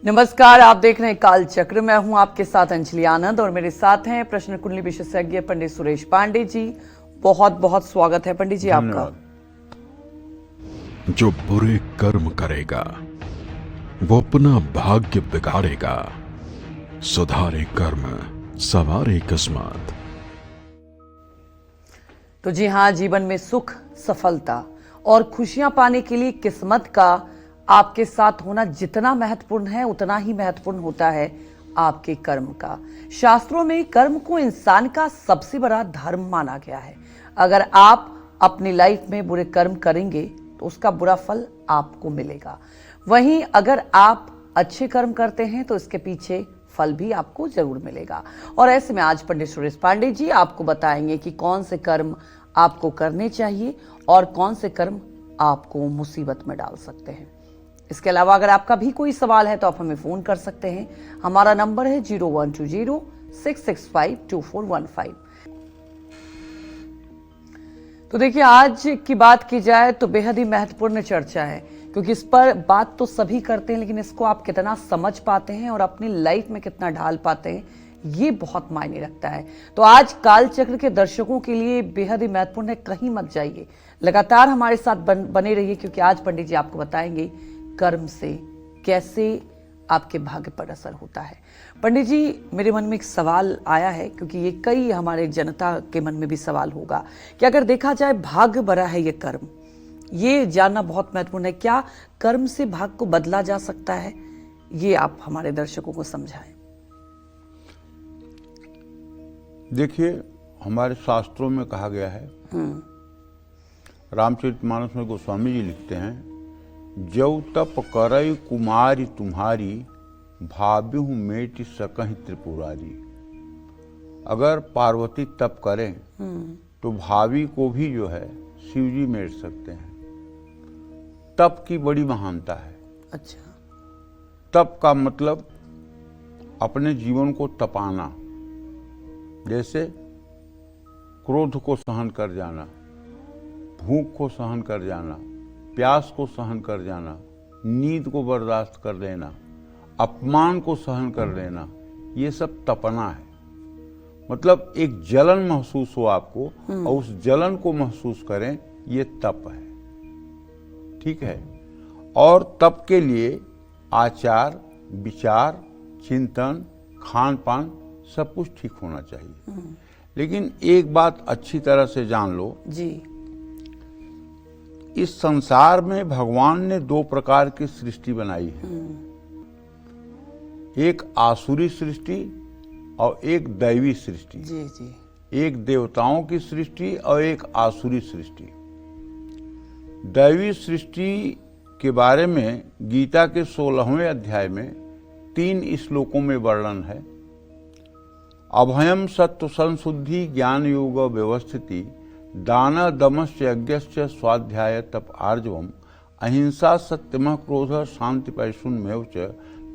नमस्कार, आप देख रहे हैं काल चक्र। मैं हूं आपके साथ अंजलि आनंद और मेरे साथ हैं प्रश्न कुंडली विशेषज्ञ पंडित सुरेश पांडे जी। बहुत बहुत स्वागत है पंडित जी आपका। जो बुरे कर्म करेगा वो अपना भाग्य बिगाड़ेगा, सुधारे कर्म सवारे किस्मत। तो जी हाँ, जीवन में सुख, सफलता और खुशियां पाने के लिए किस्मत का आपके साथ होना जितना महत्वपूर्ण है उतना ही महत्वपूर्ण होता है आपके कर्म का। शास्त्रों में कर्म को इंसान का सबसे बड़ा धर्म माना गया है। अगर आप अपनी लाइफ में बुरे कर्म करेंगे तो उसका बुरा फल आपको मिलेगा। वहीं अगर आप अच्छे कर्म करते हैं तो इसके पीछे फल भी आपको जरूर मिलेगा। और ऐसे में आज पंडित सुरेश पांडे जी आपको बताएंगे कि कौन से कर्म आपको करने चाहिए और कौन से कर्म आपको मुसीबत में डाल सकते हैं। इसके अलावा अगर आपका भी कोई सवाल है तो आप हमें फोन कर सकते हैं। हमारा नंबर है 0120-665-2415। तो देखिए, आज की बात की जाए तो बेहद ही महत्वपूर्ण चर्चा है, क्योंकि इस पर बात तो सभी करते हैं, लेकिन इसको आप कितना समझ पाते हैं और अपनी लाइफ में कितना ढाल पाते हैं, ये बहुत मायने रखता है। तो आज काल चक्र के दर्शकों के लिए बेहद ही महत्वपूर्ण है। कहीं मत जाइए, लगातार हमारे साथ बने रहिए, क्योंकि आज पंडित जी आपको बताएंगे कर्म से कैसे आपके भाग्य पर असर होता है। पंडित जी, मेरे मन में एक सवाल आया है, क्योंकि ये कई हमारे जनता के मन में भी सवाल होगा कि अगर देखा जाए भाग्य भरा है ये कर्म, ये जानना बहुत महत्वपूर्ण है। क्या कर्म से भाग्य को बदला जा सकता है? ये आप हमारे दर्शकों को समझाएं। देखिए, हमारे शास्त्रों में कहा गया है, रामचरितमानस में गोस्वामी जी लिखते हैं, जौ तप करई कुमारी तुम्हारी, भाव्यहु मेटि सकहि त्रिपुरारी। अगर पार्वती तप करें तो भावी को भी जो है शिव जी मेट सकते हैं। तप की बड़ी महानता है। अच्छा। तप का मतलब अपने जीवन को तपाना, जैसे क्रोध को सहन कर जाना, भूख को सहन कर जाना, प्यास को सहन कर जाना, नींद को बर्दाश्त कर लेना, अपमान को सहन कर लेना, ये सब तपना है। मतलब एक जलन महसूस हो आपको और उस जलन को महसूस करें, ये तप है। ठीक है। और तप के लिए आचार, विचार, चिंतन, खान पान सब कुछ ठीक होना चाहिए। लेकिन एक बात अच्छी तरह से जान लो जी, इस संसार में भगवान ने दो प्रकार की सृष्टि बनाई है, एक आसुरी सृष्टि और एक दैवी सृष्टि। जी जी। एक देवताओं की सृष्टि और एक आसुरी सृष्टि। दैवी सृष्टि के बारे में गीता के 16वें अध्याय में 3 श्लोकों में वर्णन है। अभयम सत्व संशुद्धि ज्ञान योग व्यवस्थिति, दान दमश्च यज्ञश्च स्वाध्याय तप आर्जवम, अहिंसा सत्यम क्रोध शांति पैशुन्मेव च,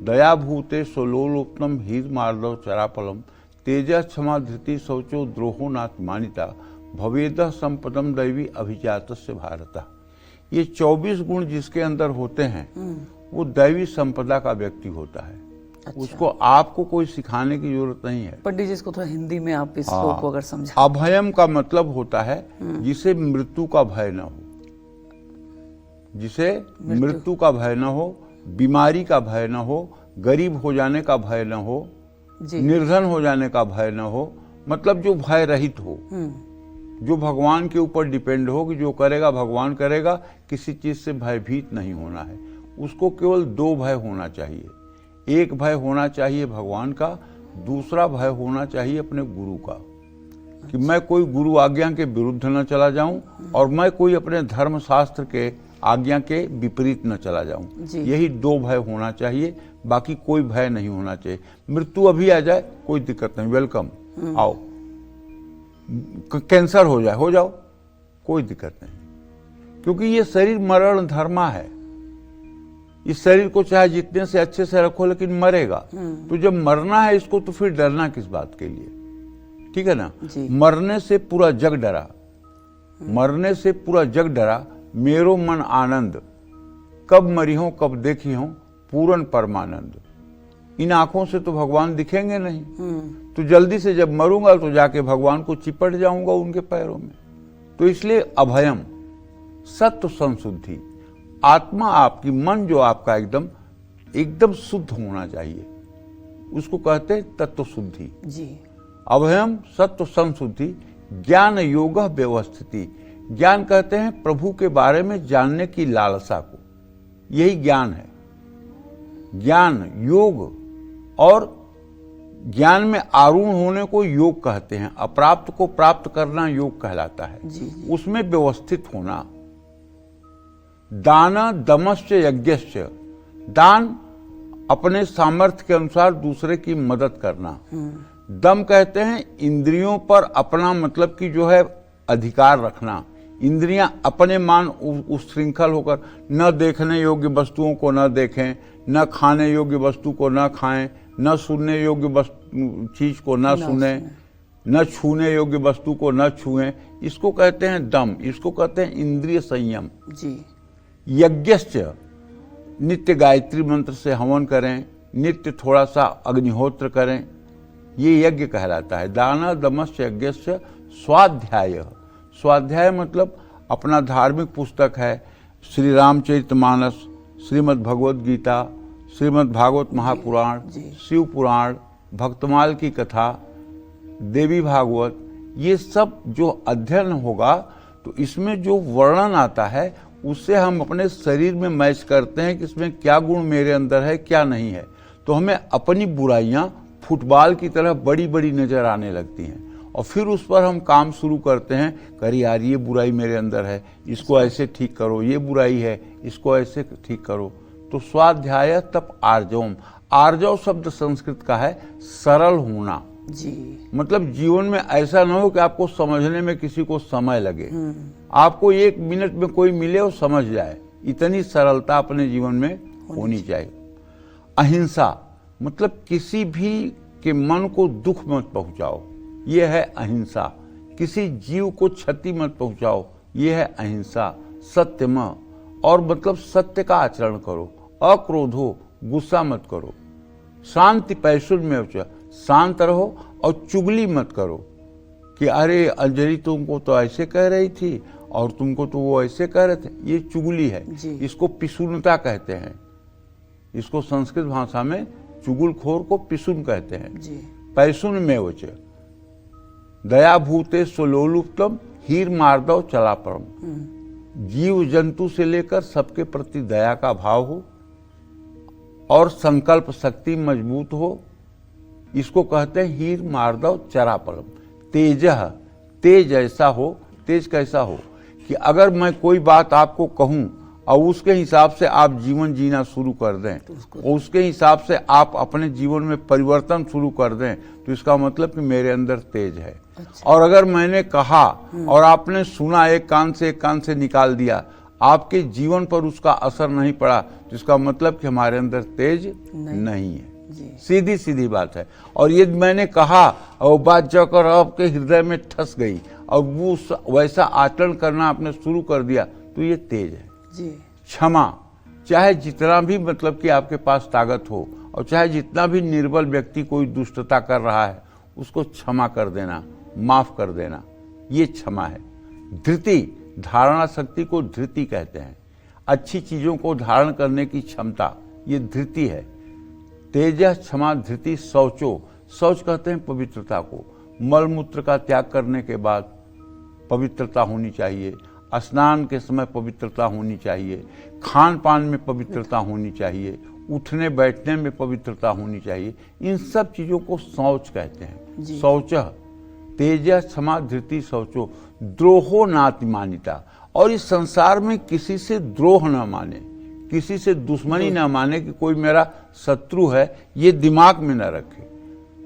दया भूते स्वलोलोत्तम हीर मार्दव चरापलम, तेज क्षमा धृति शौचो द्रोहो नात्मानिता, भवेदः संपदम दैवी अभिजातस्य भारत। ये 24 गुण जिसके अंदर होते हैं वो दैवी संपदा का व्यक्ति होता है। अच्छा। उसको आपको कोई सिखाने की जरूरत नहीं है। पंडित जी, इसको थोड़ा हिंदी में आप इस श्लोक को अगर समझा। अभयम का मतलब होता है जिसे मृत्यु का भय न हो, जिसे मृत्यु का भय न हो, बीमारी का भय न हो, गरीब हो जाने का भय न हो, निर्धन हो जाने का भय न हो। मतलब जो भय रहित हो, जो भगवान के ऊपर डिपेंड हो कि जो करेगा भगवान करेगा, किसी चीज से भयभीत नहीं होना है। उसको केवल 2 भय होना चाहिए। एक भय होना चाहिए भगवान का, दूसरा भय होना चाहिए अपने गुरु का, कि मैं कोई गुरु आज्ञा के विरुद्ध न चला जाऊं और मैं कोई अपने धर्म शास्त्र के आज्ञा के विपरीत न चला जाऊं। यही 2 भय होना चाहिए, बाकी कोई भय नहीं होना चाहिए। मृत्यु अभी आ जाए कोई दिक्कत नहीं, वेलकम, आओ। कैंसर हो जाए, हो जाओ, कोई दिक्कत नहीं, क्योंकि ये शरीर मरण धर्मा है। इस शरीर को चाहे जितने से अच्छे से रखो, लेकिन मरेगा। तो जब मरना है इसको, तो फिर डरना किस बात के लिए? ठीक है ना। मरने से पूरा जग डरा, मरने से पूरा जग डरा, मेरो मन आनंद, कब मरी हो कब देखी हो पूर्ण परमानंद। इन आंखों से तो भगवान दिखेंगे नहीं, तो जल्दी से जब मरूंगा तो जाके भगवान को चिपट जाऊंगा उनके पैरों में। तो इसलिए अभयम, सत्व संशुद्धि, आत्मा आपकी, मन जो आपका एकदम शुद्ध होना चाहिए, उसको कहते हैं तत्व शुद्धि जी। अभयम सत्व संशुद्धि ज्ञान योग व्यवस्थिति। ज्ञान कहते हैं प्रभु के बारे में जानने की लालसा को, यही ज्ञान है। ज्ञान योग, और ज्ञान में आरूढ़ होने को योग कहते हैं। अप्राप्त को प्राप्त करना योग कहलाता है। जी। उसमें व्यवस्थित होना। दान दमश्च यज्ञश्च, दान अपने सामर्थ्य के अनुसार दूसरे की मदद करना। दम कहते हैं इंद्रियों पर अपना मतलब कि जो है अधिकार रखना। इंद्रियां अपने मान उस श्रृंखल होकर न देखने योग्य वस्तुओं को न देखें, न खाने योग्य वस्तु को न खाएं, न सुनने योग्य चीज को न सुने, न छूने योग्य वस्तु को न छुएं। इसको कहते हैं दम, इसको कहते हैं इंद्रिय संयम जी। यज्ञश्च, नित्य गायत्री मंत्र से हवन करें, नित्य थोड़ा सा अग्निहोत्र करें, ये यज्ञ कहलाता है। दान दमश्च यज्ञश्च स्वाध्याय, स्वाध्याय मतलब अपना धार्मिक पुस्तक है, श्री रामचरितमानस, श्रीमद् भगवद गीता, श्रीमद् भागवत महापुराण, शिव पुराण, भक्तमाल की कथा, देवी भागवत, ये सब जो अध्ययन होगा तो इसमें जो वर्णन आता है उससे हम अपने शरीर में मैच करते हैं कि इसमें क्या गुण मेरे अंदर है क्या नहीं है। तो हमें अपनी बुराइयां फुटबॉल की तरह बड़ी बड़ी नजर आने लगती हैं और फिर उस पर हम काम शुरू करते हैं, करी यार ये बुराई मेरे अंदर है, इसको ऐसे ठीक करो, ये बुराई है इसको ऐसे ठीक करो। तो स्वाध्याय तप आर्जवम, आर्जव शब्द संस्कृत का है सरल होना जी। मतलब जीवन में ऐसा न हो कि आपको समझने में किसी को समय लगे, आपको 1 मिनट में कोई मिले और समझ जाए, इतनी सरलता अपने जीवन में होनी चाहिए। अहिंसा मतलब किसी भी के मन को दुख मत पहुंचाओ, ये है अहिंसा। किसी जीव को क्षति मत पहुंचाओ, ये है अहिंसा। सत्यम, और मतलब सत्य का आचरण करो। अक्रोधो, गुस्सा मत करो। शांति पैशुर्य, शांत रहो और चुगली मत करो कि अरे अंजलि तुमको तो ऐसे कह रही थी और तुमको तो वो ऐसे कह रहे थे, ये चुगली है। इसको पिसुनता कहते हैं, इसको संस्कृत भाषा में चुगलखोर को पिसुन कहते हैं। पैसुन में वच दया भूते स्वलोलुप्तम हीर मार्दव चलापरम, जीव जंतु से लेकर सबके प्रति दया का भाव हो और संकल्प शक्ति मजबूत हो, इसको कहते हैं हीर मार्दव चरापरम। तेजह, तेज ऐसा हो, तेज कैसा हो कि अगर मैं कोई बात आपको कहूं और उसके हिसाब से आप जीवन जीना शुरू कर दें और उसके हिसाब से आप अपने जीवन में परिवर्तन शुरू कर दें, तो इसका मतलब कि मेरे अंदर तेज है। और अगर मैंने कहा और आपने सुना, एक कान से निकाल दिया, आपके जीवन पर उसका असर नहीं पड़ा, तो इसका मतलब कि हमारे अंदर तेज नहीं है। सीधी सीधी बात है। और ये मैंने कहा और बात जाकर आपके हृदय में ठस गई और वो वैसा आचरण करना आपने शुरू कर दिया, तो ये तेज है। क्षमा, चाहे जितना भी मतलब कि आपके पास ताकत हो और चाहे जितना भी निर्बल व्यक्ति कोई दुष्टता कर रहा है, उसको क्षमा कर देना, माफ कर देना, ये क्षमा है। धृति, धारणा शक्ति को धृति कहते हैं। अच्छी चीजों को धारण करने की क्षमता, ये धृति है। तेज, क्षमा, धृति। शौचो, शौच कहते हैं पवित्रता को। मलमूत्र का त्याग करने के बाद पवित्रता होनी चाहिए, स्नान के समय पवित्रता होनी चाहिए, खान पान में पवित्रता होनी चाहिए, उठने बैठने में पवित्रता होनी चाहिए। इन सब चीजों को शौच कहते हैं। शौच, तेज, क्षमा, धृति, शौचो। द्रोहो नातिमानिता, और इस संसार में किसी से द्रोह न माने, किसी से दुश्मनी न माने कि कोई मेरा शत्रु है, ये दिमाग में न रखे।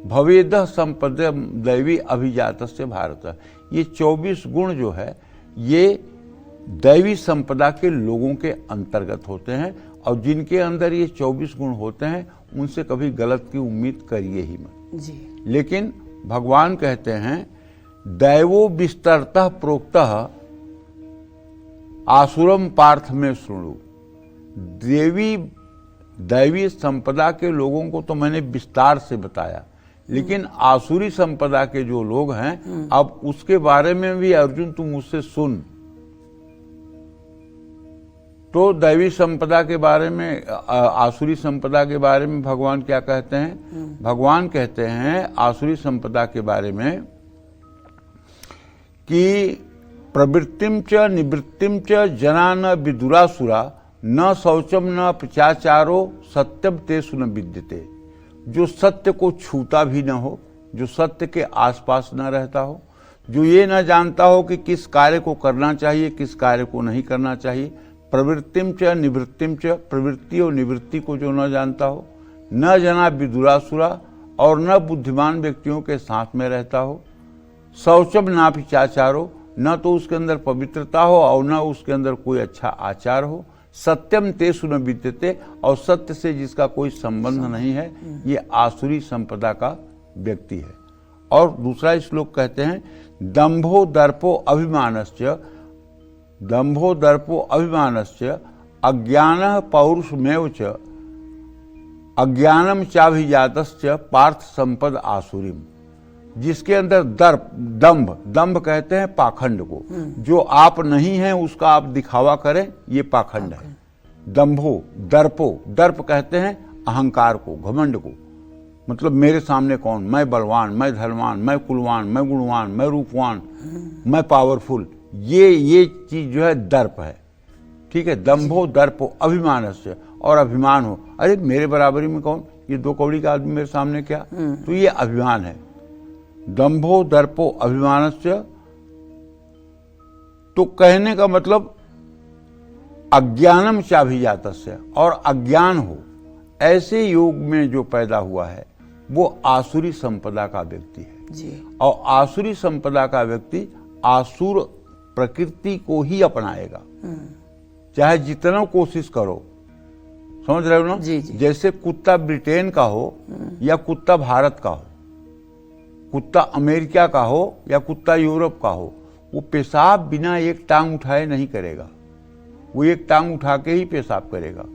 भवेद संपद दैवी अभिजातस्य भारत, ये 24 गुण जो है ये दैवी संपदा के लोगों के अंतर्गत होते हैं, और जिनके अंदर ये 24 गुण होते हैं उनसे कभी गलत की उम्मीद करिए ही मत। लेकिन भगवान कहते हैं दैवो विस्तरतः प्रोक्तः आसुरम पार्थ में शृणु, देवी दैवी संपदा के लोगों को तो मैंने विस्तार से बताया, लेकिन आसुरी संपदा के जो लोग हैं, अब उसके बारे में भी अर्जुन तुम मुझसे सुन। तो दैवी संपदा के बारे में, आसुरी संपदा के बारे में भगवान क्या कहते हैं? भगवान कहते हैं आसुरी संपदा के बारे में कि प्रवृत्तिम च निवृत्तिम च जना न विदुरासुरा न शौचम न पिचाचारो सत्यम तेषु न विद्यते। जो सत्य को छूता भी न हो, जो सत्य के आसपास न रहता हो, जो ये न जानता हो कि किस कार्य को करना चाहिए, किस कार्य को नहीं करना चाहिए। प्रवृत्तिम च निवृत्तिम च, प्रवृत्ति और निवृत्ति को जो न जानता हो, न जना विदुरासुरा, और न बुद्धिमान व्यक्तियों के साथ में रहता हो। शौचम ना पिचाचारो, न तो उसके अंदर पवित्रता हो और न उसके अंदर कोई अच्छा आचार हो। सत्यम तेषु न विद्यते, और सत्य से जिसका कोई संबंध नहीं है, ये आसुरी संपदा का व्यक्ति है। और दूसरा श्लोक कहते हैं दंभो दर्पो अभिमानश्च, दंभो दर्पो अभिमानश्च अज्ञानः पौरुषमेव च अज्ञानम चाभिजातश्च पार्थ संपद आसुरीम। जिसके अंदर दर्प, दंभ, दंभ कहते हैं पाखंड को, जो आप नहीं हैं उसका आप दिखावा करें, ये पाखंड है। दंभो दर्पो, दर्प कहते हैं अहंकार को, घमंड को, मतलब मेरे सामने कौन, मैं बलवान, मैं धनवान, मैं कुलवान, मैं गुणवान, मैं रूपवान, मैं पावरफुल, ये चीज जो है दर्प है। ठीक है, दंभो दर्पो अभिमानस्य, और अभिमान हो, अरे मेरे बराबरी में कौन, ये 2 कौड़ी का आदमी मेरे सामने क्या, तो ये अभिमान है। दंभो दर्पो अभिमानस्य, तो कहने का मतलब अज्ञानम चाभिजातस्य, और अज्ञान हो, ऐसे योग में जो पैदा हुआ है वो आसुरी संपदा का व्यक्ति है जी। और आसुरी संपदा का व्यक्ति आसुर प्रकृति को ही अपनाएगा, चाहे जितना कोशिश करो। समझ रहे हो ना? जी, जी। जैसे कुत्ता ब्रिटेन का हो या कुत्ता भारत का हो, कुत्ता अमेरिका का हो या कुत्ता यूरोप का हो, वो पेशाब बिना एक टांग उठाए नहीं करेगा, वो एक टांग उठा के ही पेशाब करेगा।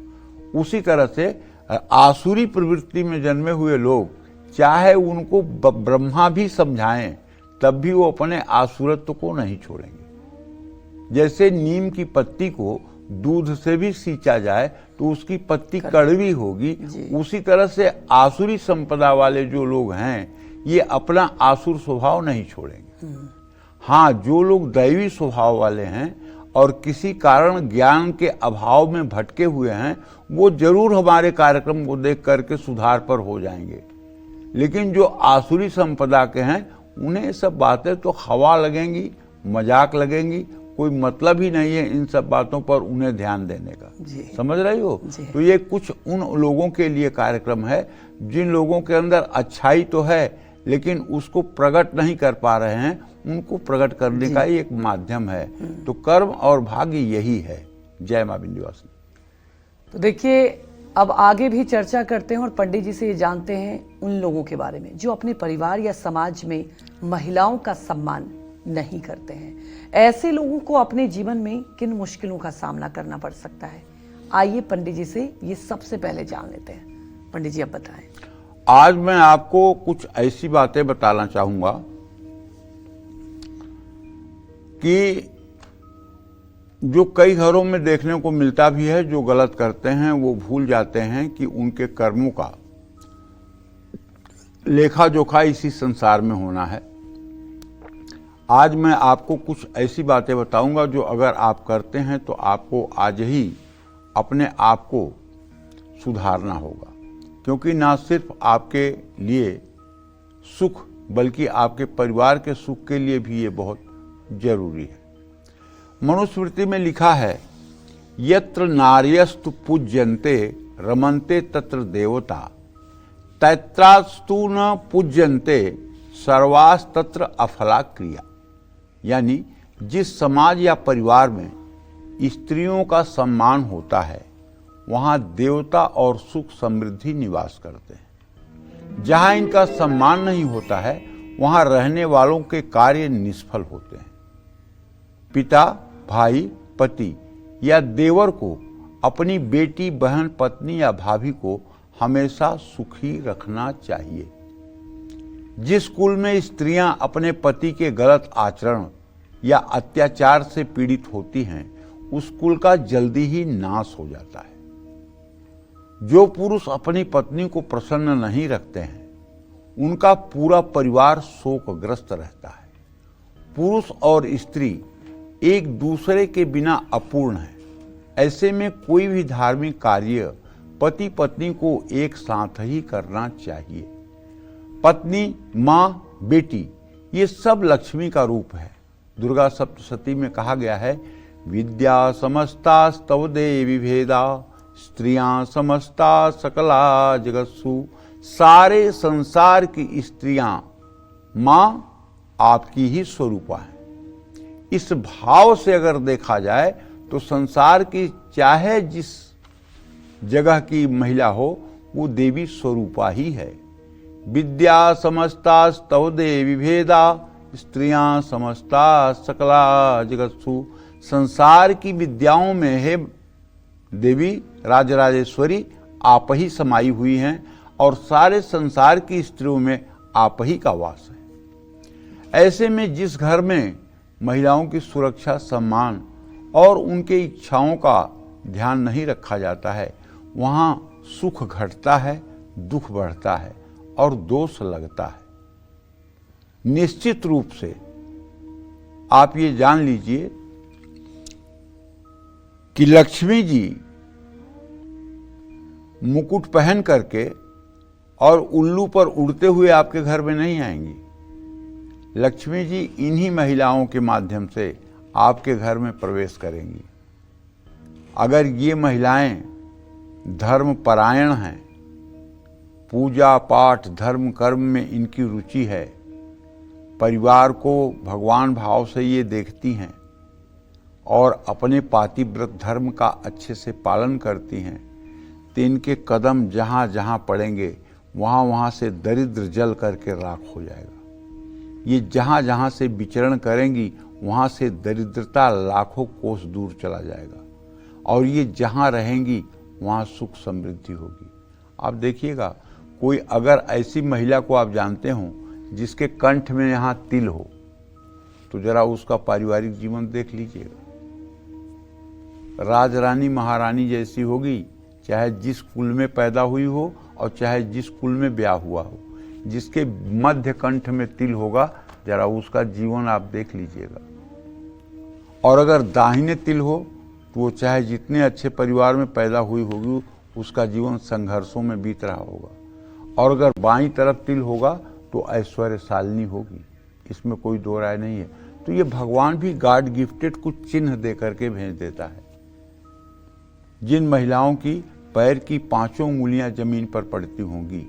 उसी तरह से आसुरी प्रवृत्ति में जन्मे हुए लोग, चाहे उनको ब्रह्मा भी समझाएं, तब भी वो अपने आसुरत्व को नहीं छोड़ेंगे। जैसे नीम की पत्ती को दूध से भी सींचा जाए तो उसकी पत्ती कड़वी होगी, उसी तरह से आसुरी संपदा वाले जो लोग हैं ये अपना आसुर स्वभाव नहीं छोड़ेंगे। हाँ, जो लोग दैवी स्वभाव वाले हैं और किसी कारण ज्ञान के अभाव में भटके हुए हैं, वो जरूर हमारे कार्यक्रम को देख करके सुधार पर हो जाएंगे। लेकिन जो आसुरी संपदा के हैं, उन्हें ये सब बातें तो हवा लगेंगी, मजाक लगेंगी, कोई मतलब ही नहीं है इन सब बातों पर उन्हें ध्यान देने का। समझ रही हो? तो ये कुछ उन लोगों के लिए कार्यक्रम है जिन लोगों के अंदर अच्छाई तो है लेकिन उसको प्रकट नहीं कर पा रहे हैं, उनको प्रकट करने का ही एक माध्यम है। तो कर्म और भाग्य यही है। जय मां विंध्यवासिनी। तो देखिए, अब आगे भी चर्चा करते हैं और पंडित जी से ये जानते हैं उन लोगों के बारे में जो अपने परिवार या समाज में महिलाओं का सम्मान नहीं करते हैं। ऐसे लोगों को अपने जीवन में किन मुश्किलों का सामना करना पड़ सकता है, आइए पंडित जी से ये सबसे पहले जान लेते हैं। पंडित जी, अब बताएं। आज मैं आपको कुछ ऐसी बातें बताना चाहूंगा कि जो कई घरों में देखने को मिलता भी है। जो गलत करते हैं वो भूल जाते हैं कि उनके कर्मों का लेखा जोखा इसी संसार में होना है। आज मैं आपको कुछ ऐसी बातें बताऊंगा जो अगर आप करते हैं तो आपको आज ही अपने आप को सुधारना होगा, क्योंकि ना सिर्फ आपके लिए सुख बल्कि आपके परिवार के सुख के लिए भी ये बहुत जरूरी है। मनुस्मृति में लिखा है, यत्र नार्यस्तु पूज्यन्ते रमन्ते तत्र देवता, तैत्रास्तु न पूज्यन्ते सर्वास तत्र अफला क्रिया। यानी जिस समाज या परिवार में स्त्रियों का सम्मान होता है वहां देवता और सुख समृद्धि निवास करते हैं। जहां इनका सम्मान नहीं होता है वहां रहने वालों के कार्य निष्फल होते हैं। पिता, भाई, पति या देवर को अपनी बेटी, बहन, पत्नी या भाभी को हमेशा सुखी रखना चाहिए। जिस कुल में स्त्रियां अपने पति के गलत आचरण या अत्याचार से पीड़ित होती हैं, उस कुल का जल्दी ही नाश हो जाता है। जो पुरुष अपनी पत्नी को प्रसन्न नहीं रखते हैं, उनका पूरा परिवार शोकग्रस्त रहता है। पुरुष और स्त्री एक दूसरे के बिना अपूर्ण है। ऐसे में कोई भी धार्मिक कार्य पति पत्नी को एक साथ ही करना चाहिए। पत्नी, माँ, बेटी, ये सब लक्ष्मी का रूप है। दुर्गा सप्तशती में कहा गया है, विद्या समस्ता स्तव देवी भेदा, स्त्रियां समस्ता सकला जगत्सु। सारे संसार की स्त्रियां मां आपकी ही स्वरूपा है। इस भाव से अगर देखा जाए तो संसार की चाहे जिस जगह की महिला हो, वो देवी स्वरूपा ही है। विद्या समस्ता स्तव देवी भेदा, स्त्रियां समस्ता सकला जगत्सु। संसार की विद्याओं में है देवी राजराजेश्वरी आप ही समाई हुई हैं और सारे संसार की स्त्रियों में आप ही का वास है। ऐसे में जिस घर में महिलाओं की सुरक्षा, सम्मान और उनके इच्छाओं का ध्यान नहीं रखा जाता है, वहां सुख घटता है, दुख बढ़ता है और दोष लगता है। निश्चित रूप से आप ये जान लीजिए कि लक्ष्मी जी मुकुट पहन करके और उल्लू पर उड़ते हुए आपके घर में नहीं आएंगी। लक्ष्मी जी इन्हीं महिलाओं के माध्यम से आपके घर में प्रवेश करेंगी। अगर ये महिलाएं धर्म परायण हैं, पूजा पाठ धर्म कर्म में इनकी रुचि है, परिवार को भगवान भाव से ये देखती हैं और अपने पातिव्रत धर्म का अच्छे से पालन करती हैं, तो इनके कदम जहाँ जहाँ पड़ेंगे वहाँ वहाँ से दरिद्र जल करके राख हो जाएगा। ये जहाँ जहाँ से विचरण करेंगी वहाँ से दरिद्रता लाखों कोस दूर चला जाएगा और ये जहाँ रहेंगी वहाँ सुख समृद्धि होगी। आप देखिएगा, कोई अगर ऐसी महिला को आप जानते हो जिसके कंठ में यहाँ तिल हो, तो जरा उसका पारिवारिक जीवन देख लीजिएगा। राजरानी महारानी जैसी होगी, चाहे जिस कुल में पैदा हुई हो और चाहे जिस कुल में ब्याह हुआ हो। जिसके मध्य कंठ में तिल होगा, जरा उसका जीवन आप देख लीजिएगा। और अगर दाहिने तिल हो तो वो चाहे जितने अच्छे परिवार में पैदा हुई होगी, उसका जीवन संघर्षों में बीत रहा होगा। और अगर बाईं तरफ तिल होगा तो ऐश्वर्यशालिनी होगी, इसमें कोई दो राय नहीं है। तो ये भगवान भी गॉड गिफ्टेड कुछ चिन्ह दे करके भेज देता है। जिन महिलाओं की पैर की 5 उंगलियां जमीन पर पड़ती होंगी,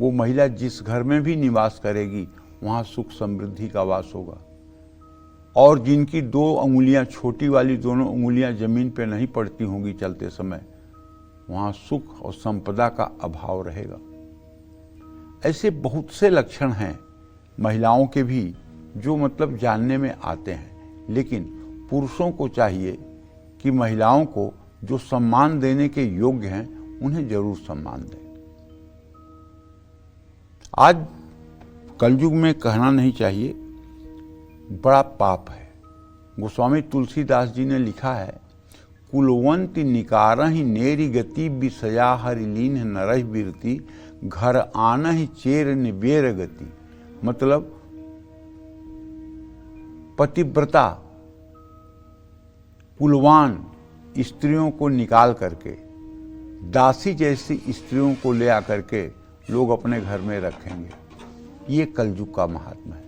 वो महिला जिस घर में भी निवास करेगी वहां सुख समृद्धि का वास होगा। और जिनकी 2 उंगलियां, छोटी वाली दोनों उंगलियां जमीन पे नहीं पड़ती होंगी चलते समय, वहां सुख और संपदा का अभाव रहेगा। ऐसे बहुत से लक्षण हैं महिलाओं के भी जो मतलब जानने में आते हैं। लेकिन पुरुषों को चाहिए कि महिलाओं को जो सम्मान देने के योग्य हैं उन्हें जरूर सम्मान दें। आज कलयुग में कहना नहीं चाहिए, बड़ा पाप है। गोस्वामी तुलसीदास जी ने लिखा है, कुलवंती निकारहि नेरी गति विषया हरिलीन नरहि बिरती, घर आनहि चेर निबेर गति। मतलब पतिव्रता कुलवान स्त्रियों को निकाल करके दासी जैसी स्त्रियों को ले आकर के लोग अपने घर में रखेंगे। ये कलयुग का महात्मा है।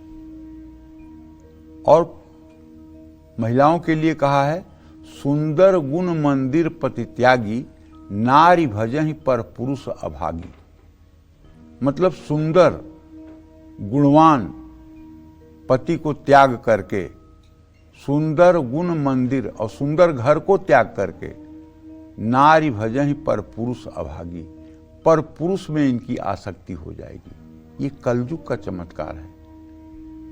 और महिलाओं के लिए कहा है, सुंदर गुण मंदिर पति त्यागी, नारी भजहि पर पुरुष अभागी। मतलब सुंदर गुणवान पति को त्याग करके, सुंदर गुण मंदिर और सुंदर घर को त्याग करके, नारी भजहि पर पुरुष अभागी, पर पुरुष में इनकी आसक्ति हो जाएगी। ये कलयुग का चमत्कार है,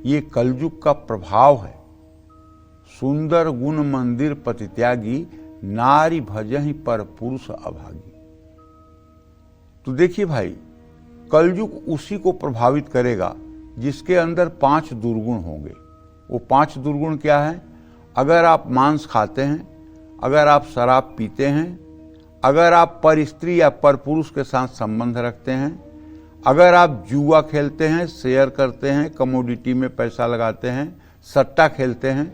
ये कलयुग का प्रभाव है। सुंदर गुण मंदिर पति त्यागी, नारी भजहि पर पुरुष अभागी। तो देखिए भाई, कलयुग उसी को प्रभावित करेगा जिसके अंदर 5 दुर्गुण होंगे। वो 5 दुर्गुण क्या है? अगर आप मांस खाते हैं, अगर आप शराब पीते हैं, अगर आप पर स्त्री या पर पुरुष के साथ संबंध रखते हैं, अगर आप जुआ खेलते हैं, शेयर करते हैं, कमोडिटी में पैसा लगाते हैं, सट्टा खेलते हैं,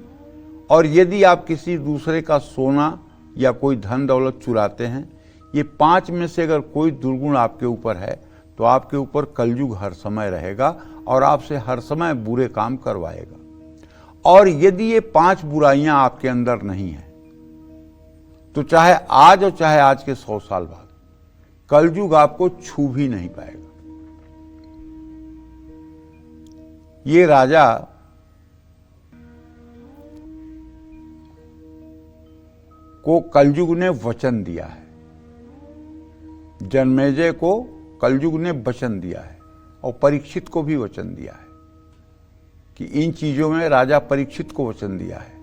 और यदि आप किसी दूसरे का सोना या कोई धन दौलत चुराते हैं, ये 5 में से अगर कोई दुर्गुण आपके ऊपर है तो आपके ऊपर कलयुग हर समय रहेगा और आपसे हर समय बुरे काम करवाएगा। और यदि ये 5 बुराइयां आपके अंदर नहीं है तो चाहे आज और चाहे आज के 100 साल बाद कलयुग आपको छू भी नहीं पाएगा। ये राजा को कलयुग ने वचन दिया है, जन्मेजय को कलयुग ने वचन दिया है और परीक्षित को भी वचन दिया है कि इन चीजों में राजा परीक्षित को वचन दिया है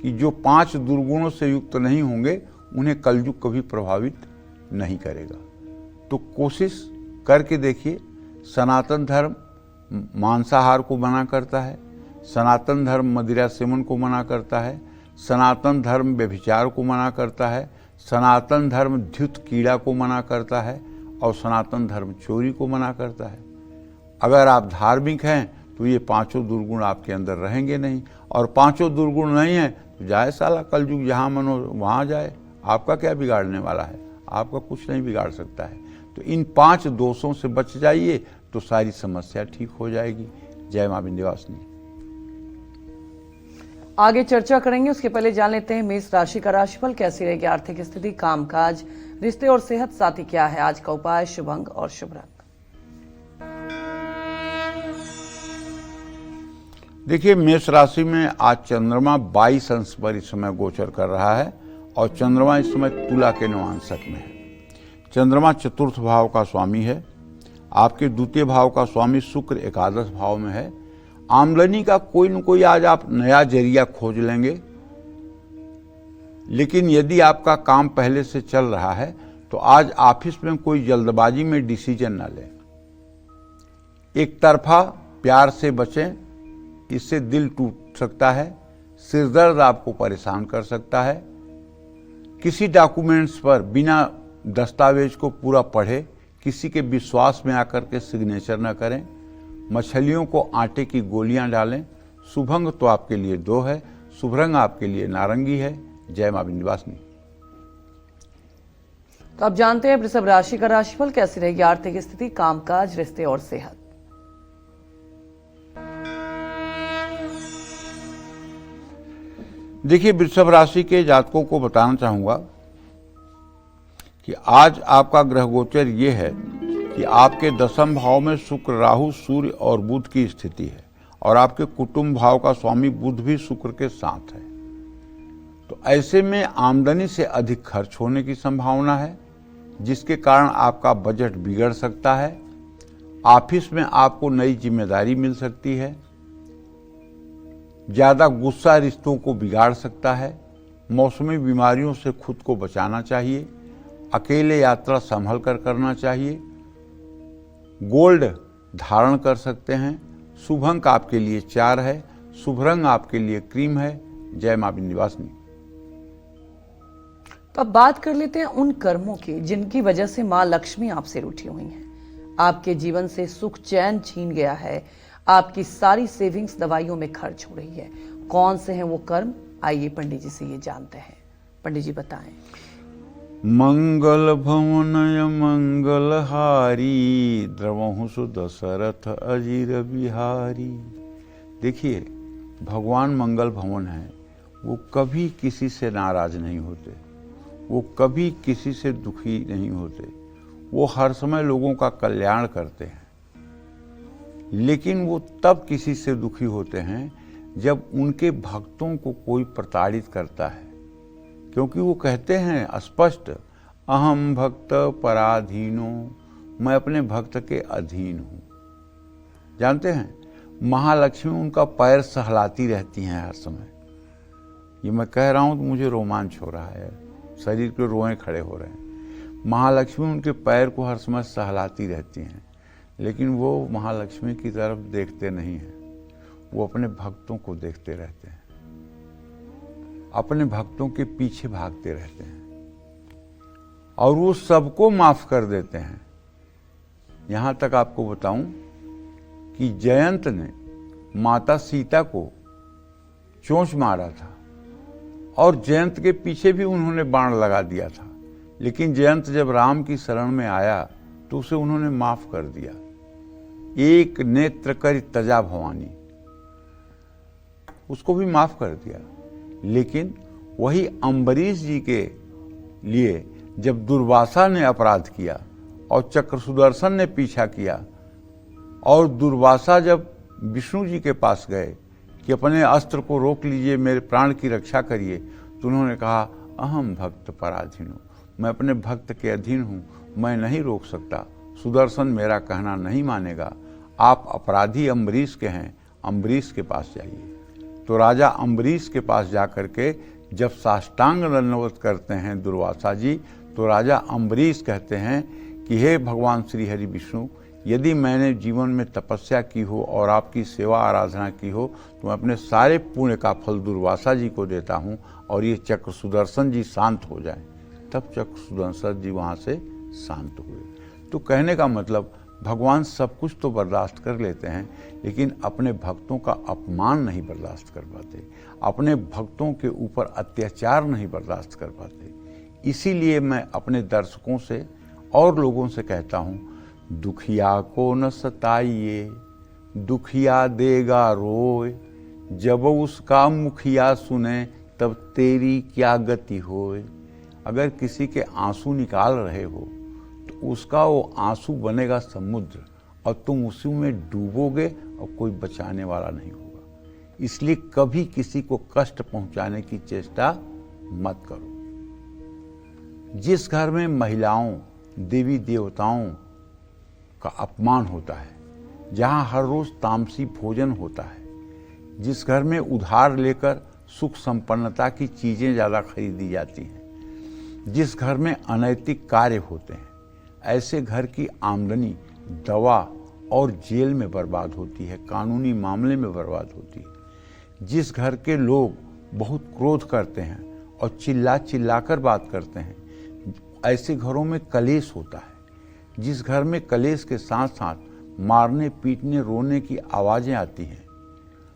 कि जो 5 दुर्गुणों से युक्त नहीं होंगे उन्हें कलयुग कभी प्रभावित नहीं करेगा। तो कोशिश करके देखिए। सनातन धर्म मांसाहार को मना करता है, सनातन धर्म मदिरा सेवन को मना करता है, सनातन धर्म व्यभिचार को मना करता है, सनातन धर्म द्युत कीड़ा को मना करता है और सनातन धर्म चोरी को मना करता है। अगर आप धार्मिक हैं तो ये 5 दुर्गुण आपके अंदर रहेंगे नहीं, और 5 दुर्गुण नहीं है तो जाए साला कलयुग जहाँ मन हो वहाँ जाए। आपका क्या बिगाड़ने वाला है? आपका कुछ नहीं बिगाड़ सकता है। तो इन 5 दोषों से बच जाइए तो सारी समस्या ठीक हो जाएगी। जय मां विंध्यवासिनी। आगे चर्चा करेंगे, उसके पहले जान लेते हैं मेष राशि का राशिफल। कैसी रहेगी आर्थिक स्थिति, कामकाज, रिश्ते और सेहत, साथ ही क्या है आज का उपाय, शुभ अंक और शुभ रंग। देखिए, मेष राशि में आज चंद्रमा 22 अंश पर इस समय गोचर कर रहा है और चंद्रमा इस समय तुला के नवांशक में है। चंद्रमा चतुर्थ भाव का स्वामी है। आपके द्वितीय भाव का स्वामी शुक्र एकादश भाव में है। आमदनी का कोई न कोई आज आप नया जरिया खोज लेंगे, लेकिन यदि आपका काम पहले से चल रहा है तो आज ऑफिस में कोई जल्दबाजी में डिसीजन ना लें। एक तरफा प्यार से बचें, इससे दिल टूट सकता है, सिरदर्द आपको परेशान कर सकता है। किसी डॉक्यूमेंट्स पर बिना दस्तावेज को पूरा पढ़े किसी के विश्वास में आकर के सिग्नेचर न करें। मछलियों को आटे की गोलियां डालें। शुभ अंक तो आपके लिए 2 है, शुभ रंग आपके लिए नारंगी है। जय मां विंध्यवासिनी। तो आप जानते हैं वृषभ राशि का राशिफल। कैसी रहेगी आर्थिक स्थिति, कामकाज, रिश्ते और सेहत। देखिए, वृषभ राशि के जातकों को बताना चाहूंगा कि आज आपका ग्रह गोचर ये है कि आपके 10वें भाव में शुक्र, राहु, सूर्य और बुध की स्थिति है और आपके कुटुंब भाव का स्वामी बुध भी शुक्र के साथ है। तो ऐसे में आमदनी से अधिक खर्च होने की संभावना है, जिसके कारण आपका बजट बिगड़ सकता है। ऑफिस में आपको नई जिम्मेदारी मिल सकती है। ज्यादा गुस्सा रिश्तों को बिगाड़ सकता है। मौसमी बीमारियों से खुद को बचाना चाहिए। अकेले यात्रा संभल कर करना चाहिए। गोल्ड धारण कर सकते हैं। शुभ अंक आपके लिए 4 है, शुभ रंग आपके लिए क्रीम है। जय मां विंध्यवासिनी। तो अब बात कर लेते हैं उन कर्मों की जिनकी वजह से मां लक्ष्मी आपसे रूठी हुई हैं। आपके जीवन से सुख चैन छीन गया है। आपकी सारी सेविंग्स दवाइयों में खर्च हो रही है। कौन से हैं वो कर्म, आइए पंडित जी से ये जानते हैं। पंडित जी बताएं। मंगल भवनय मंगलहारी, द्रवहु सुदशरथ अजीर बिहारी। देखिए, भगवान मंगल भवन है, वो कभी किसी से नाराज नहीं होते, वो कभी किसी से दुखी नहीं होते, वो हर समय लोगों का कल्याण करते हैं। लेकिन वो तब किसी से दुखी होते हैं जब उनके भक्तों को कोई प्रताड़ित करता है, क्योंकि वो कहते हैं स्पष्ट, अहम भक्त पराधीनो, मैं अपने भक्त के अधीन हूं। जानते हैं, महालक्ष्मी उनका पैर सहलाती रहती हैं हर समय। ये मैं कह रहा हूं तो मुझे रोमांच हो रहा है। शरीर के रोए खड़े हो रहे हैं। महालक्ष्मी उनके पैर को हर समय सहलाती रहती हैं, लेकिन वो महालक्ष्मी की तरफ देखते नहीं हैं, वो अपने भक्तों को देखते रहते हैं, अपने भक्तों के पीछे भागते रहते हैं और वो सबको माफ कर देते हैं। यहां तक आपको बताऊं कि जयंत ने माता सीता को चोंच मारा था और जयंत के पीछे भी उन्होंने बाण लगा दिया था, लेकिन जयंत जब राम की शरण में आया तो उसे उन्होंने माफ कर दिया। एक नेत्र कर तजा भवानी, उसको भी माफ कर दिया। लेकिन वही अम्बरीश जी के लिए जब दुर्वासा ने अपराध किया और चक्र सुदर्शन ने पीछा किया और दुर्वासा जब विष्णु जी के पास गए कि अपने अस्त्र को रोक लीजिए, मेरे प्राण की रक्षा करिए, तो उन्होंने कहा अहम भक्त पराधीन हूँ, मैं अपने भक्त के अधीन हूँ, मैं नहीं रोक सकता, सुदर्शन मेरा कहना नहीं मानेगा, आप अपराधी अम्बरीश के हैं, अम्बरीश के पास जाइए। तो राजा अम्बरीश के पास जाकर के जब साष्टांग दंडवत करते हैं दुर्वासा जी, तो राजा अम्बरीश कहते हैं कि हे भगवान श्री हरि विष्णु, यदि मैंने जीवन में तपस्या की हो और आपकी सेवा आराधना की हो तो मैं अपने सारे पुण्य का फल दुर्वासा जी को देता हूँ और ये चक्र सुदर्शन जी शांत हो जाए। तब चक्र सुदर्शन जी वहाँ से शांत हुए। तो कहने का मतलब भगवान सब कुछ तो बर्दाश्त कर लेते हैं, लेकिन अपने भक्तों का अपमान नहीं बर्दाश्त कर पाते, अपने भक्तों के ऊपर अत्याचार नहीं बर्दाश्त कर पाते। इसीलिए मैं अपने दर्शकों से और लोगों से कहता हूँ, दुखिया को न सताइए, दुखिया देगा रोए, जब उसका मुखिया सुने तब तेरी क्या गति होए। अगर किसी के आंसू निकाल रहे हो तो उसका वो आंसू बनेगा समुद्र और तुम उसी में डूबोगे और कोई बचाने वाला नहीं होगा। इसलिए कभी किसी को कष्ट पहुंचाने की चेष्टा मत करो। जिस घर में महिलाओं, देवी देवताओं का अपमान होता है, जहां हर रोज तामसी भोजन होता है, जिस घर में उधार लेकर सुख संपन्नता की चीजें ज्यादा खरीदी जाती हैं, जिस घर में अनैतिक कार्य होते हैं, ऐसे घर की आमदनी दवा और जेल में बर्बाद होती है, कानूनी मामले में बर्बाद होती है। जिस घर के लोग बहुत क्रोध करते हैं और चिल्ला चिल्लाकर बात करते हैं, ऐसे घरों में कलेश होता है। जिस घर में कलेश के साथ साथ मारने पीटने रोने की आवाजें आती हैं,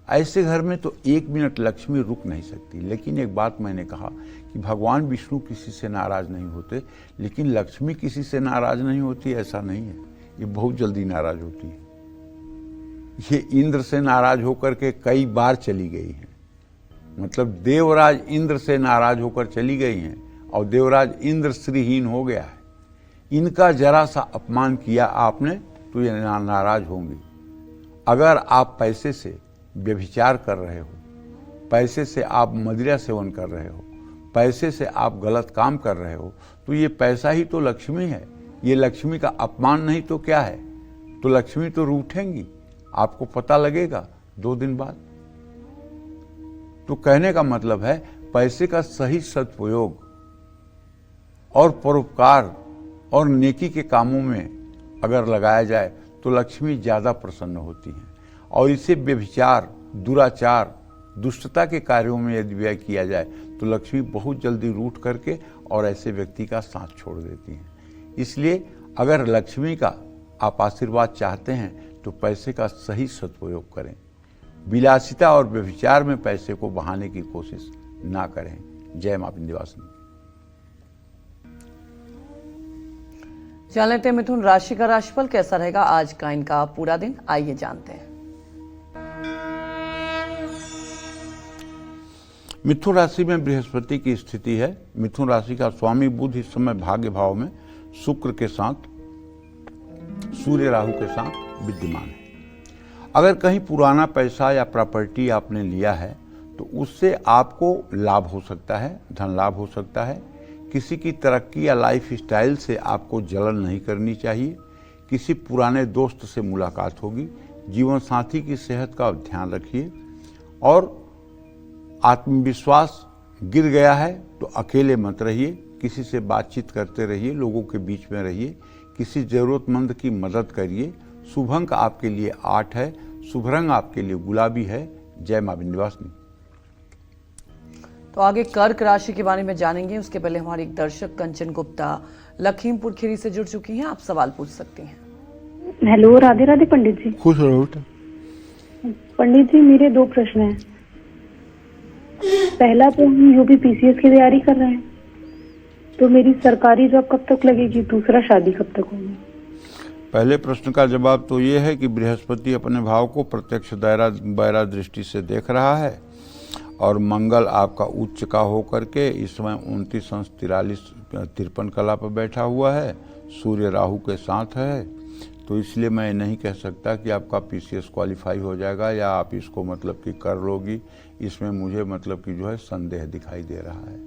ऐसे घर में तो एक मिनट लक्ष्मी रुक नहीं सकती। लेकिन एक बात मैंने कहा कि भगवान विष्णु किसी से नाराज नहीं होते, लेकिन लक्ष्मी किसी से नाराज नहीं होती, ऐसा नहीं है। ये बहुत जल्दी नाराज होती है। ये इंद्र से नाराज होकर के कई बार चली गई हैं, मतलब देवराज इंद्र से नाराज होकर चली गई हैं और देवराज इंद्र श्रीहीन हो गया है। इनका जरा सा अपमान किया आपने तो ये नाराज होंगी। अगर आप पैसे से व्यभिचार कर रहे हो, पैसे से आप मदिरा सेवन कर रहे हो, पैसे से आप गलत काम कर रहे हो, तो ये पैसा ही तो लक्ष्मी है। ये लक्ष्मी का अपमान नहीं तो क्या है? तो लक्ष्मी तो रूठेंगी, आपको पता लगेगा 2 दिन बाद। तो कहने का मतलब है पैसे का सही सदुपयोग और परोपकार और नेकी के कामों में अगर लगाया जाए तो लक्ष्मी ज्यादा प्रसन्न होती हैं। और इसे व्यभिचार, दुराचार, दुष्टता के कार्यों में यदि व्यय किया जाए तो लक्ष्मी बहुत जल्दी रूठ करके और ऐसे व्यक्ति का साथ छोड़ देती हैं। इसलिए अगर लक्ष्मी का आप आशीर्वाद चाहते हैं तो पैसे का सही सदुपयोग करें। विलासिता और व्यभिचार में पैसे को बहाने की कोशिश ना करें। जय मां विंध्यवासिनी। जान लेते हैं मिथुन राशि का राशिफल कैसा रहेगा आज का इनका पूरा दिन, आइए जानते हैं। मिथुन राशि में बृहस्पति की स्थिति है। मिथुन राशि का स्वामी बुध इस समय भाग्य भाव में शुक्र के साथ, सूर्य राहु के साथ विद्यमान है। अगर कहीं पुराना पैसा या प्रॉपर्टी आपने लिया है तो उससे आपको लाभ हो सकता है, धन लाभ हो सकता है। किसी की तरक्की या लाइफ स्टाइल से आपको जलन नहीं करनी चाहिए। किसी पुराने दोस्त से मुलाकात होगी। जीवन साथी की सेहत का ध्यान रखिए। और आत्मविश्वास गिर गया है तो अकेले मत रहिए, किसी से बातचीत करते रहिए, लोगों के बीच में रहिए, किसी जरूरतमंद की मदद करिए। शुभ अंक आपके लिए 8 है, शुभ रंग आपके लिए गुलाबी है। जय मां विंध्यवासिनी। तो आगे कर्क राशि के बारे में जानेंगे, उसके पहले हमारे एक दर्शक कंचन गुप्ता लखीमपुर खीरी से जुड़ चुकी हैं। आप सवाल पूछ सकती हैं। हेलो, राधे राधे पंडित जी। खुश रहो बेटा। पंडित जी, मेरे 2 प्रश्न हैं। पहला तो हम यूपी पीसीएस की तैयारी कर रहे हैं, तो मेरी सरकारी जॉब कब तक लगेगी? दूसरा, शादी कब तक होगी? पहले प्रश्न का जवाब तो ये है कि बृहस्पति अपने भाव को प्रत्यक्ष दायरा दृष्टि से देख रहा है और मंगल आपका उच्च का होकर के इस समय 29 अंश 53 कला पर बैठा हुआ है, सूर्य राहु के साथ है। तो इसलिए मैं नहीं कह सकता कि आपका पीसीएस क्वालिफाई हो जाएगा या आप इसको मतलब कि कर लोगी। इसमें मुझे मतलब कि जो है संदेह दिखाई दे रहा है।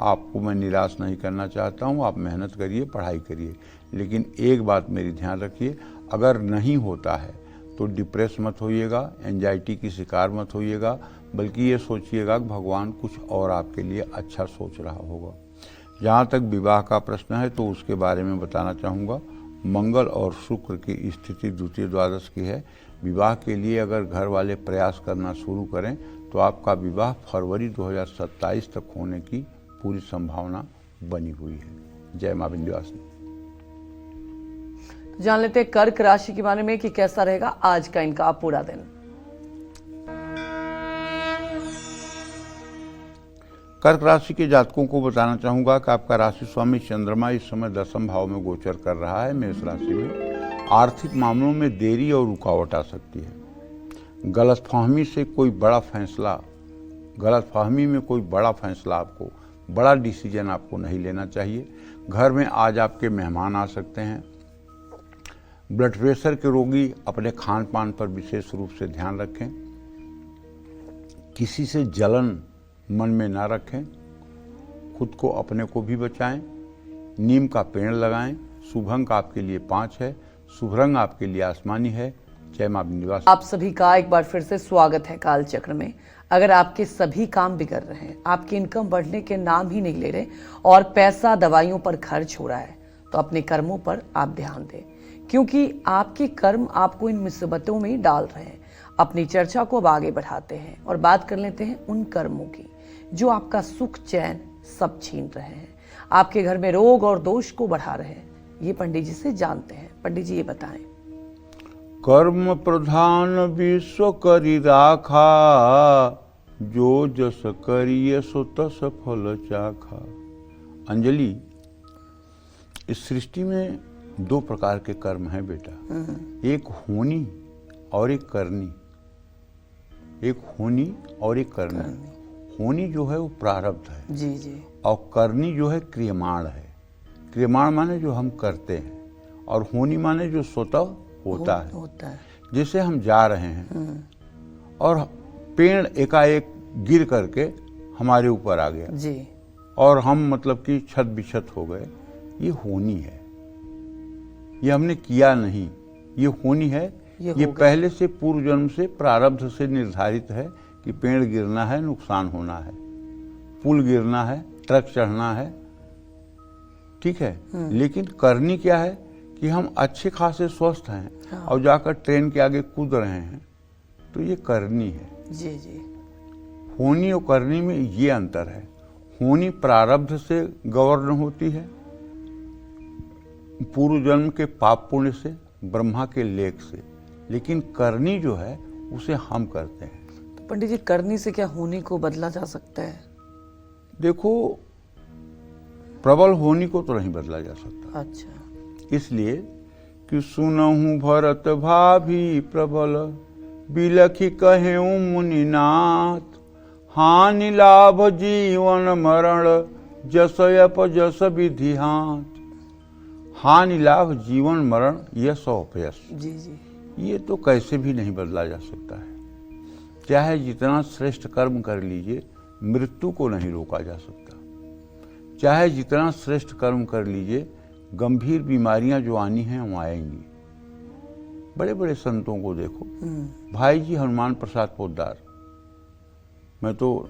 आपको मैं निराश नहीं करना चाहता हूँ, आप मेहनत करिए, पढ़ाई करिए, लेकिन एक बात मेरी ध्यान रखिए, अगर नहीं होता है तो डिप्रेस मत होइएगा, एंजाइटी की शिकार मत होइएगा, बल्कि ये सोचिएगा कि भगवान कुछ और आपके लिए अच्छा सोच रहा होगा। जहाँ तक विवाह का प्रश्न है तो उसके बारे में बताना चाहूँगा। मंगल और शुक्र की स्थिति द्वितीय द्वादश की है। विवाह के लिए अगर घर वाले प्रयास करना शुरू करें तो आपका विवाह फरवरी 2027 तक होने की पूरी संभावना बनी हुई है। जय मां विंध्यवासिनी। जान लेते हैं कर्क राशि के बारे में कि कैसा रहेगा आज का इनका पूरा दिन। कर्क राशि के जातकों को बताना चाहूंगा कि आपका राशि स्वामी चंद्रमा इस समय 10वें भाव में गोचर कर रहा है, मेष राशि में। आर्थिक मामलों में देरी और रुकावट आ सकती है। गलतफहमी में कोई बड़ा फैसला आपको, बड़ा डिसीजन आपको नहीं लेना चाहिए। घर में आज आपके मेहमान आ सकते हैं। ब्लड प्रेशर के रोगी अपने खान पान पर विशेष रूप से ध्यान रखें। किसी से जलन मन में ना रखें। खुद को अपने को भी बचाएं। नीम का पेड़ लगाएं। शुभ अंक आपके लिए 5 है, शुभ रंग आपके लिए आसमानी है। जय मां विंध्यवासिनी। आप सभी का एक बार फिर से स्वागत है काल चक्र में। अगर आपके सभी काम बिगड़ रहे हैं, आपकी इनकम बढ़ने के नाम ही नहीं ले रहे और पैसा दवाइयों पर खर्च हो रहा है, तो अपने कर्मों पर आप ध्यान दें, क्योंकि आपके कर्म आपको इन मुसीबतों में डाल रहे हैं। अपनी चर्चा को अब आगे बढ़ाते हैं और बात कर लेते हैं उन कर्मों की जो आपका सुख चैन सब छीन रहे हैं, आपके घर में रोग और दोष को बढ़ा रहे हैं। ये पंडित जी से जानते हैं। पंडित जी ये बताएं। कर्म प्रधान विश्व करी राखा, जो जस करिए सो तस फल चाखा। अंजलि, इस सृष्टि में 2 प्रकार के कर्म हैं बेटा, एक होनी और एक करनी। एक होनी और एक करनी। होनी जो है वो प्रारब्ध है जी जी, और करनी जो है क्रियमाण है। क्रियमाण माने जो हम करते हैं और होनी माने जो स्वतः होता है। जैसे हम जा रहे हैं और पेड़ एकाएक गिर करके हमारे ऊपर आ गया जी, और हम मतलब कि छत बिछत हो गए, ये होनी है। ये हमने किया नहीं, ये होनी है। ये पहले से पूर्व जन्म से प्रारब्ध से निर्धारित है कि पेड़ गिरना है, नुकसान होना है, पुल गिरना है, ट्रक चढ़ना है, ठीक है। लेकिन करनी क्या है कि हम अच्छे खासे स्वस्थ हैं और जाकर ट्रेन के आगे कूद रहे हैं, तो ये करनी है। जी जी, होनी और करनी में ये अंतर है। होनी प्रारब्ध से गवर्न होती है, पूर्व जन्म के पाप पुण्य से, ब्रह्मा के लेख से, लेकिन करनी जो है उसे हम करते हैं। तो पंडित जी, करनी से क्या होनी को बदला जा सकता है? देखो, प्रबल होनी को तो नहीं बदला जा सकता। अच्छा। इसलिए कि सुनहु भरत भाभी प्रबल, बिलखी कहेऊ मुनिनाथ, हानि लाभ जीवन मरण, जस अप जस विधि हाथ। हानि लाभ जीवन मरण यश और अपयश, जी जी, ये तो कैसे भी नहीं बदला जा सकता है। चाहे जितना श्रेष्ठ कर्म कर लीजिए, मृत्यु को नहीं रोका जा सकता। चाहे जितना श्रेष्ठ कर्म कर लीजिए, गंभीर बीमारियां जो आनी हैं वो आएंगी। बड़े बड़े संतों को देखो, भाई जी हनुमान प्रसाद पोद्दार, मैं तो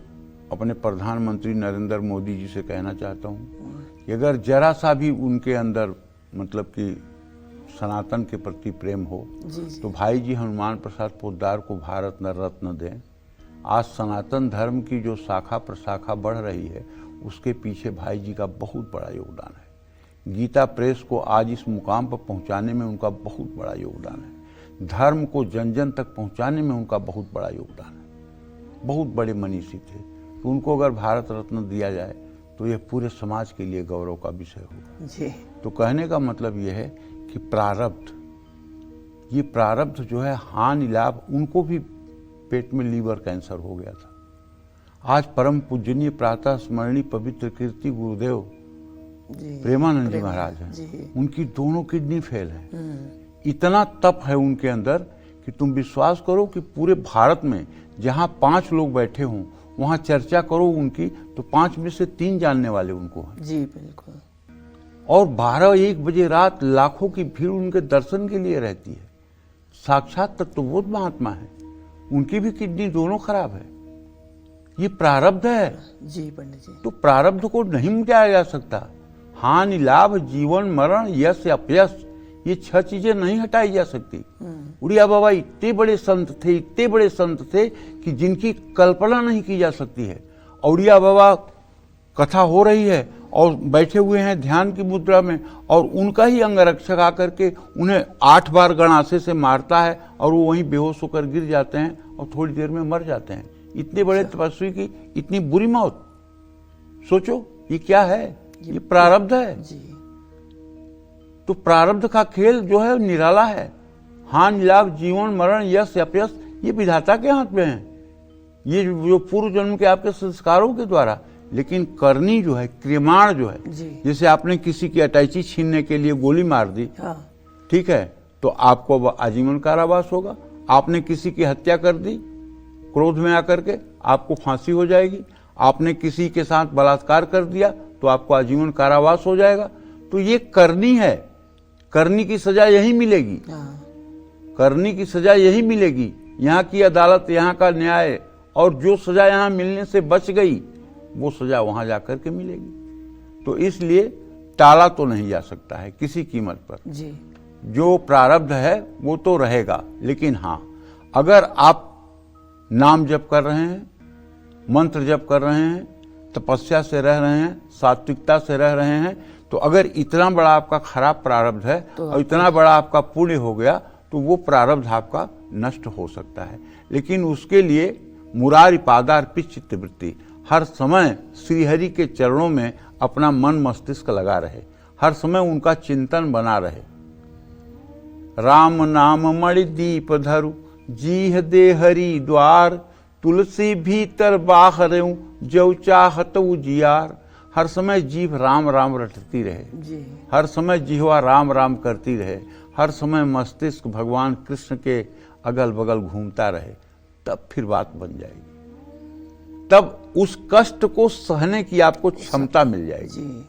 अपने प्रधानमंत्री नरेंद्र मोदी जी से कहना चाहता हूँ कि अगर जरा सा भी उनके अंदर मतलब कि सनातन के प्रति प्रेम हो तो भाई जी हनुमान प्रसाद पोद्दार को भारत रत्न दें। आज सनातन धर्म की जो शाखा प्रशाखा बढ़ रही है उसके पीछे भाई जी का बहुत बड़ा योगदान है। गीता प्रेस को आज इस मुकाम पर पहुंचाने में उनका बहुत बड़ा योगदान है। धर्म को जन जन तक पहुंचाने में उनका बहुत बड़ा योगदान है। बहुत बड़े मनीषी थे, तो उनको अगर भारत रत्न दिया जाए तो यह पूरे समाज के लिए गौरव का विषय होगा जी। तो कहने का मतलब यह है कि ये प्रारब्ध जो है हानि लाभ, उनको भी पेट में लीवर कैंसर हो गया था। आज परम पूजनीय प्रातः स्मरणीय पवित्र कीर्ति गुरुदेव प्रेमानंद जी महाराज हैं, उनकी दोनों किडनी फेल हैं। इतना तप है उनके अंदर कि तुम विश्वास करो कि पूरे भारत में जहां 5 लोग बैठे हों वहां चर्चा करो उनकी तो 5 में से 3 जानने वाले उनको हैं। जी बिल्कुल। और 12-1 बजे रात लाखों की भीड़ उनके दर्शन के लिए रहती है। साक्षात तत्वबोध महात्मा है, उनकी भी किडनी दोनों खराब है। ये प्रारब्ध है जी पंडित जी। तो प्रारब्ध को नहीं मिटाया जा सकता। हानि लाभ जीवन मरण यश अपयश, ये 6 चीजें नहीं हटाई जा सकती। उड़िया बाबा इतने बड़े संत थे कि जिनकी कल्पना नहीं की जा सकती है। उड़िया बाबा कथा हो रही है और बैठे हुए हैं ध्यान की मुद्रा में, और उनका ही अंगरक्षक आकर के उन्हें 8 बार गणासे से मारता है और वो वहीं बेहोश होकर गिर जाते हैं और थोड़ी देर में मर जाते हैं। इतने बड़े तपस्वी की इतनी बुरी मौत, सोचो ये क्या है? ये प्रारब्ध है जी। तो प्रारब्ध का खेल जो है निराला है। हानि लाभ जीवन मरण यश अपयश ये विधाता के हाथ में है, ये जो पूर्व जन्म के आपके संस्कारों के द्वारा। लेकिन करनी जो है, क्रियमाण जो है, जैसे आपने किसी की अटैची छीनने के लिए गोली मार दी, ठीक है, तो आपको आजीवन कारावास होगा। आपने किसी की हत्या कर दी क्रोध में आकर के, आपको फांसी हो जाएगी। आपने किसी के साथ बलात्कार कर दिया तो आपको आजीवन कारावास हो जाएगा। तो ये करनी है, करनी की सजा यही मिलेगी, करनी की सजा यही मिलेगी। यहाँ की अदालत, यहाँ का न्याय, और जो सजा यहाँ मिलने से बच गई वो सजा वहां जाकर के मिलेगी। तो इसलिए टाला तो नहीं जा सकता है किसी कीमत पर जी। जो प्रारब्ध है वो तो रहेगा। लेकिन हाँ, अगर आप नाम जप कर रहे हैं, मंत्र जप कर रहे हैं, तपस्या से रह रहे हैं, सात्विकता से रह रहे हैं, तो अगर इतना बड़ा आपका खराब प्रारब्ध है तो और इतना बड़ा आपका पुण्य हो गया तो वो प्रारब्ध आपका नष्ट हो सकता है। लेकिन उसके लिए मुरारी पादार्पित चित्तवृत्ति, हर समय श्रीहरि के चरणों में अपना मन मस्तिष्क लगा रहे, हर समय उनका चिंतन बना रहे। राम नाम मणि दीप धरु जीह दे हरि द्वार, तुलसी भीतर बाहर जो चाहत उजियार। हर समय जीभ राम राम रटती रहे जी। हर समय जिह्वा राम राम करती रहे, हर समय मस्तिष्क भगवान कृष्ण के अगल बगल घूमता रहे, तब फिर बात बन जाएगी। तब उस कष्ट को सहने की आपको क्षमता मिल जाएगी,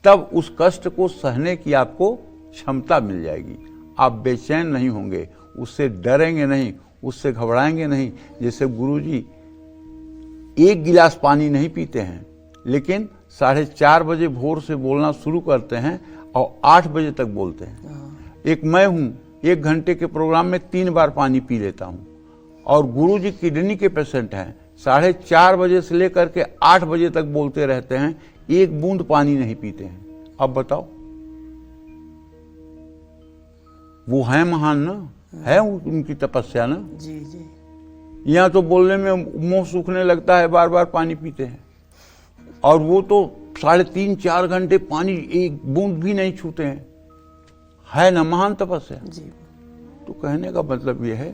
तब उस कष्ट को सहने की आपको क्षमता मिल जाएगी। आप बेचैन नहीं होंगे, उससे डरेंगे नहीं, उससे घबराएंगे नहीं। जैसे गुरुजी 1 गिलास पानी नहीं पीते हैं, लेकिन 4:30 बजे भोर से बोलना शुरू करते हैं और 8 बजे तक बोलते हैं। एक मैं हूं, 1 घंटे के प्रोग्राम में 3 बार पानी पी लेता हूं। और गुरुजी किडनी के पेशेंट हैं, 4:30 बजे से लेकर के 8 बजे तक बोलते रहते हैं, 1 बूंद पानी नहीं पीते हैं। अब बताओ, वो है महान ना, है उनकी तपस्या ना जी जी। यहाँ तो बोलने में मुंह सूखने लगता है, बार बार पानी पीते हैं, और वो तो 3.5-4 घंटे पानी 1 बूंद भी नहीं छूते हैं। है ना महान तपस्या जी। तो कहने का मतलब यह है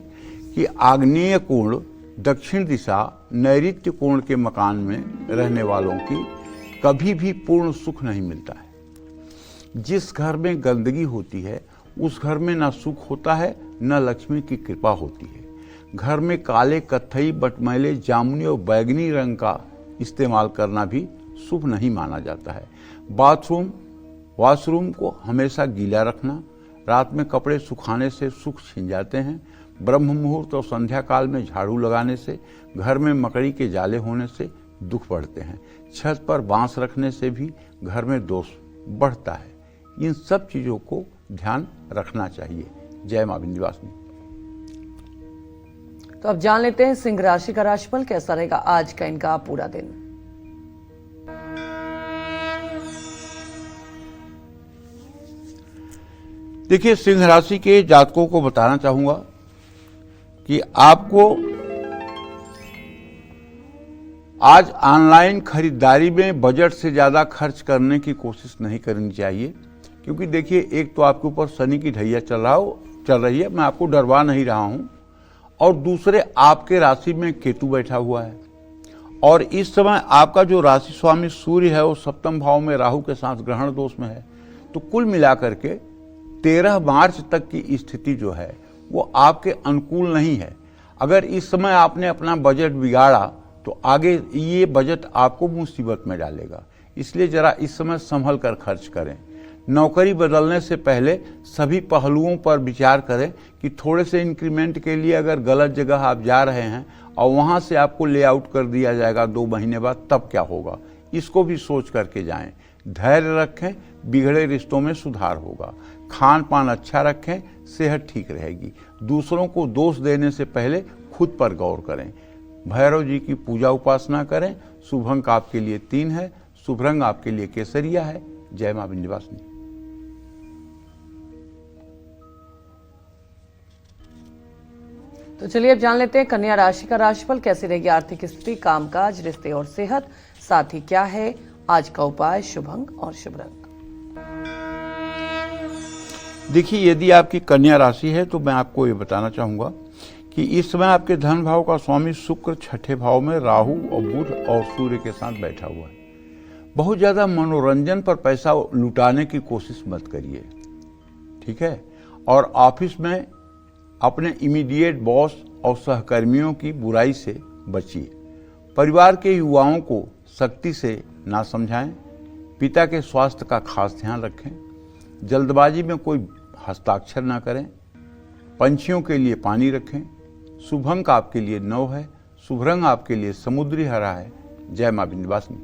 कि आग्नेय कोण, दक्षिण दिशा, नैऋत्य कोण के मकान में रहने वालों की कभी भी पूर्ण सुख नहीं मिलता है। जिस घर में गंदगी होती है उस घर में ना सुख होता है, न लक्ष्मी की कृपा होती है। घर में काले, कत्थई, बटमैले, जामुनी और बैगनी रंग का इस्तेमाल करना भी शुभ नहीं माना जाता है। वॉशरूम को हमेशा गीला रखना, रात में कपड़े सुखाने से सुख छिन जाते हैं। ब्रह्म मुहूर्त और संध्या काल में झाड़ू लगाने से, घर में मकड़ी के जाले होने से दुख बढ़ते हैं। छत पर बांस रखने से भी घर में दोष बढ़ता है। इन सब चीज़ों को ध्यान रखना चाहिए। जय मां विंध्यवासिनी। तो अब जान लेते हैं सिंह राशि का राशिफल कैसा रहेगा आज का इनका पूरा दिन। देखिए, सिंह राशि के जातकों को बताना चाहूंगा कि आपको आज ऑनलाइन खरीदारी में बजट से ज्यादा खर्च करने की कोशिश नहीं करनी चाहिए, क्योंकि देखिए, एक तो आपके ऊपर शनि की ढैया चल रही है, मैं आपको डरवा नहीं रहा हूं, और दूसरे आपके राशि में केतु बैठा हुआ है, और इस समय आपका जो राशि स्वामी सूर्य है वो सप्तम भाव में राहु के साथ ग्रहण दोष में है। तो कुल मिलाकर के 13 मार्च तक की स्थिति जो है वो आपके अनुकूल नहीं है। अगर इस समय आपने अपना बजट बिगाड़ा तो आगे ये बजट आपको मुसीबत में डालेगा। इसलिए जरा इस समय संभल कर खर्च करें। नौकरी बदलने से पहले सभी पहलुओं पर विचार करें कि थोड़े से इंक्रीमेंट के लिए अगर गलत जगह आप जा रहे हैं और वहां से आपको लेआउट कर दिया जाएगा 2 महीने बाद, तब क्या होगा, इसको भी सोच करके जाएं। धैर्य रखें, बिगड़े रिश्तों में सुधार होगा। खान पान अच्छा रखें, सेहत ठीक रहेगी। दूसरों को दोष देने से पहले खुद पर गौर करें। भैरव जी की पूजा उपासना करें। शुभ अंक आपके लिए 3 है। शुभ रंग आपके लिए केसरिया है। जय मां विंध्यवासिनी। तो चलिए अब जान लेते हैं कन्या राशि का राशिफल कैसी रहेगी आर्थिक स्थिति, कामकाज, रिश्ते और सेहत, साथ ही क्या है आज का उपाय, शुभ अंक और शुभ रंग। देखिए, यदि आपकी कन्या राशि है तो मैं आपको ये बताना चाहूंगा कि इस समय आपके धन भाव का स्वामी शुक्र 6ठे भाव में राहु और बुध और सूर्य के साथ बैठा हुआ है। बहुत ज्यादा मनोरंजन पर पैसा लुटाने की कोशिश मत करिए, ठीक है। और ऑफिस में अपने इमीडिएट बॉस और सहकर्मियों की बुराई से बचिए। परिवार के युवाओं को सख्ती से ना समझाएं। पिता के स्वास्थ्य का खास ध्यान रखें। जल्दबाजी में कोई हस्ताक्षर ना करें। पंछियों के लिए पानी रखें। शुभ अंक आपके लिए 9 है। शुभ रंग आपके लिए समुद्री हरा है। जय मां विंध्यवासिनी।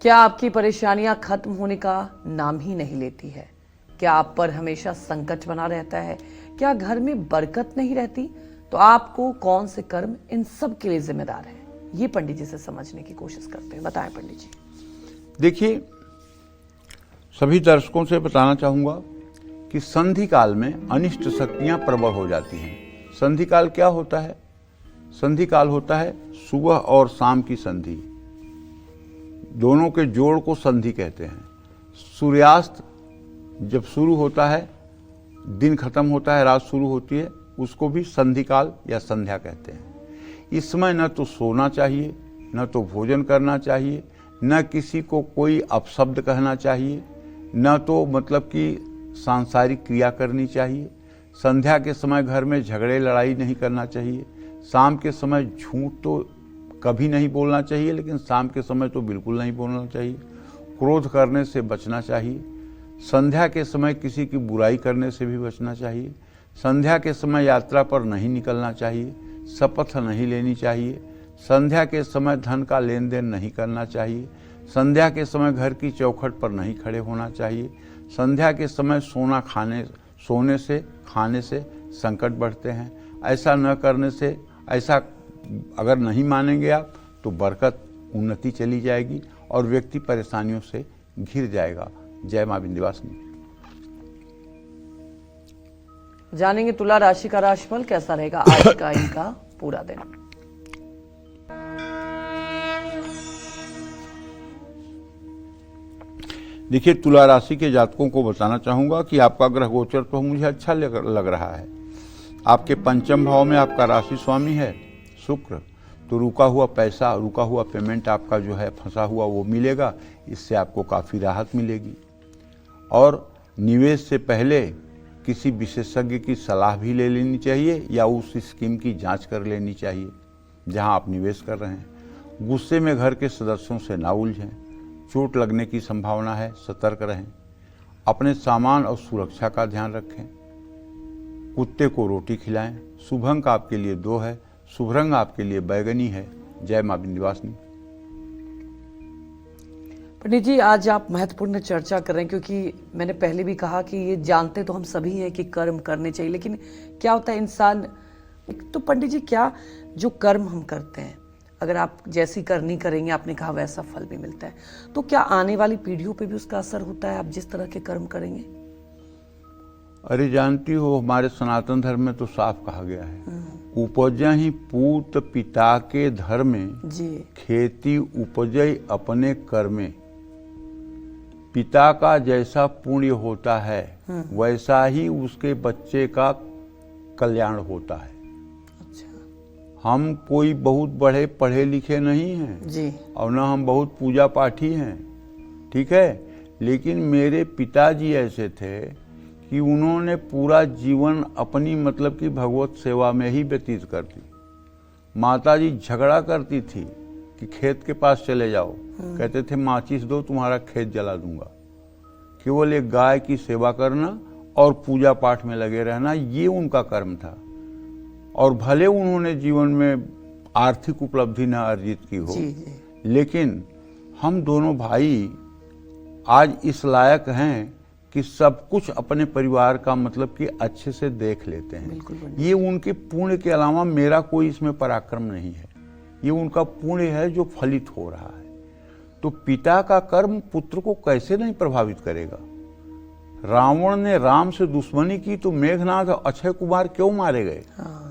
क्या आपकी परेशानियां खत्म होने का नाम ही नहीं लेती है? क्या आप पर हमेशा संकट बना रहता है? क्या घर में बरकत नहीं रहती? तो आपको कौन से कर्म इन सब के लिए जिम्मेदार है, ये पंडित जी से समझने की कोशिश करते हैं। बताएं पंडित जी। देखिए, सभी दर्शकों से बताना चाहूंगा कि संधि काल में अनिष्ट शक्तियां प्रबल हो जाती हैं। संधि काल क्या होता है? संधि काल होता है सुबह और शाम की संधि, दोनों के जोड़ को संधि कहते हैं। सूर्यास्त जब शुरू होता है, दिन खत्म होता है, रात शुरू होती है, उसको भी संधि काल या संध्या कहते हैं। इस समय न तो सोना चाहिए, न तो भोजन करना चाहिए, न किसी को कोई अपशब्द कहना चाहिए, न तो मतलब कि सांसारिक क्रिया करनी चाहिए। संध्या के समय घर में झगड़े लड़ाई नहीं करना चाहिए। शाम के समय झूठ तो कभी नहीं बोलना चाहिए, लेकिन शाम के समय तो बिल्कुल नहीं बोलना चाहिए। क्रोध करने से बचना चाहिए। संध्या के समय किसी की बुराई करने से भी बचना चाहिए। संध्या के समय यात्रा पर नहीं निकलना चाहिए। शपथ नहीं लेनी चाहिए। संध्या के समय धन का लेन देन नहीं करना चाहिए। संध्या के समय घर की चौखट पर नहीं खड़े होना चाहिए। संध्या के समय सोने से खाने से संकट बढ़ते हैं। ऐसा न करने से, ऐसा अगर नहीं मानेंगे आप तो बरकत, उन्नति चली जाएगी और व्यक्ति परेशानियों से घिर जाएगा। जय मां विंध्यवासिनी। जानेंगे तुला राशि का राशिफल कैसा रहेगा आज का इनका पूरा दिन। देखिए, तुला राशि के जातकों को बताना चाहूंगा कि आपका ग्रह गोचर तो मुझे अच्छा लग रहा है। आपके पंचम भाव में आपका राशि स्वामी है शुक्र, तो रुका हुआ पैसा, रुका हुआ पेमेंट आपका जो है फंसा हुआ वो मिलेगा। इससे आपको काफ़ी राहत मिलेगी। और निवेश से पहले किसी विशेषज्ञ की सलाह भी ले लेनी चाहिए या उस स्कीम की जांच कर लेनी चाहिए जहां आप निवेश कर रहे हैं। गुस्से में घर के सदस्यों से ना उलझें। चोट लगने की संभावना है, सतर्क रहें। अपने सामान और सुरक्षा का ध्यान रखें। कुत्ते को रोटी खिलाएं। शुभ अंक आपके लिए 2 है। शुभ रंग आपके लिए बैगनी है। जय मां विंध्यवासिनी। पंडित जी, आज आप महत्वपूर्ण चर्चा कर रहे हैं, क्योंकि मैंने पहले भी कहा कि ये जानते तो हम सभी हैं कि कर्म करने चाहिए, लेकिन क्या होता है इंसान, तो पंडित जी क्या जो कर्म हम करते हैं, अगर आप जैसी करनी करेंगे, आपने कहा वैसा फल भी मिलता है, तो क्या आने वाली पीढ़ियों पे भी उसका असर होता है, आप जिस तरह के कर्म करेंगे? अरे जानती हो, हमारे सनातन धर्म में तो साफ कहा गया है, उपजहि पूत पिता के धर्मे, जी। खेती उपजय अपने कर्मे। पिता का जैसा पुण्य होता है वैसा ही उसके बच्चे का कल्याण होता है। अच्छा। हम कोई बहुत बड़े पढ़े लिखे नहीं हैं जी। और न हम बहुत पूजा पाठी हैं, ठीक है, लेकिन मेरे पिताजी ऐसे थे कि उन्होंने पूरा जीवन अपनी मतलब की भगवत सेवा में ही व्यतीत कर दी। माताजी झगड़ा करती थी कि खेत के पास चले जाओ, कहते थे माचिस दो, तुम्हारा खेत जला दूंगा। केवल एक गाय की सेवा करना और पूजा पाठ में लगे रहना, ये उनका कर्म था। और भले उन्होंने जीवन में आर्थिक उपलब्धि न अर्जित की हो, जी, जी। लेकिन हम दोनों भाई आज इस लायक हैं कि सब कुछ अपने परिवार का मतलब कि अच्छे से देख लेते हैं। बिल्कुल। ये उनके पुण्य के अलावा मेरा कोई इसमें पराक्रम नहीं है, ये उनका पुण्य है जो फलित हो रहा है। तो पिता का कर्म पुत्र को कैसे नहीं प्रभावित करेगा? रावण ने राम से दुश्मनी की तो मेघनाथ और अक्षय कुमार क्यों मारे गए? हाँ।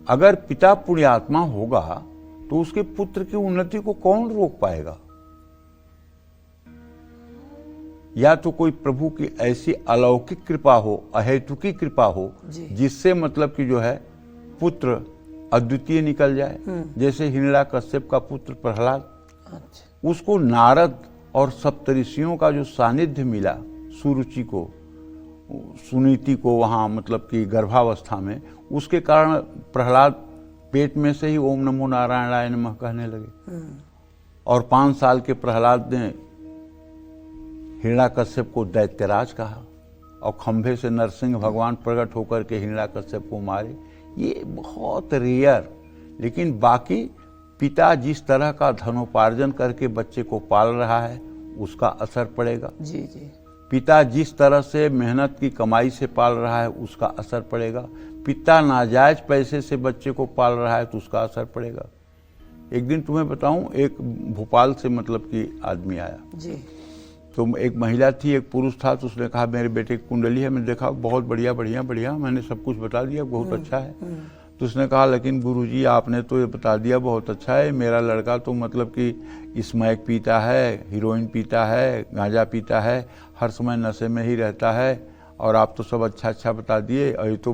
अगर पिता पुण्यात्मा होगा तो उसके पुत्र की उन्नति को कौन रोक पाएगा? या तो कोई प्रभु की ऐसी अलौकिक कृपा हो, अहेतुकी कृपा हो, जिससे मतलब कि जो है पुत्र अद्वितीय निकल जाए, जैसे हिरण्याकश्यप का पुत्र प्रहलाद। अच्छा। उसको नारद और सप्तऋषियों का जो सानिध्य मिला, सुरुचि को, सुनीति को, वहाँ मतलब कि गर्भावस्था में, उसके कारण प्रहलाद पेट में से ही ओम नमो नारायणाय नमः कहने लगे। और 5 साल के प्रहलाद ने हिरण्याकश्यप को दैत्यराज कहा और खंभे से नरसिंह भगवान प्रकट होकर के हिरण्याकश्यप को मारे। ये बहुत रेयर, लेकिन बाकी पिता जिस तरह का धनोपार्जन करके बच्चे को पाल रहा है उसका असर पड़ेगा। जी, जी। पिता जिस तरह से मेहनत की कमाई से पाल रहा है उसका असर पड़ेगा। पिता नाजायज पैसे से बच्चे को पाल रहा है तो उसका असर पड़ेगा। एक दिन तुम्हें बताऊं, एक भोपाल से मतलब कि आदमी आया, जी। तो एक महिला थी, एक पुरुष था, तो उसने कहा मेरे बेटे की कुंडली है। मैंने देखा बहुत बढ़िया बढ़िया बढ़िया, मैंने सब कुछ बता दिया, बहुत अच्छा है। तो उसने कहा लेकिन गुरुजी आपने तो ये बता दिया बहुत अच्छा है, मेरा लड़का तो मतलब कि स्मैक पीता है, हीरोइन पीता है, गांजा पीता है, हर समय नशे में ही रहता है, और आप तो सब अच्छा अच्छा बता दिए, और ये तो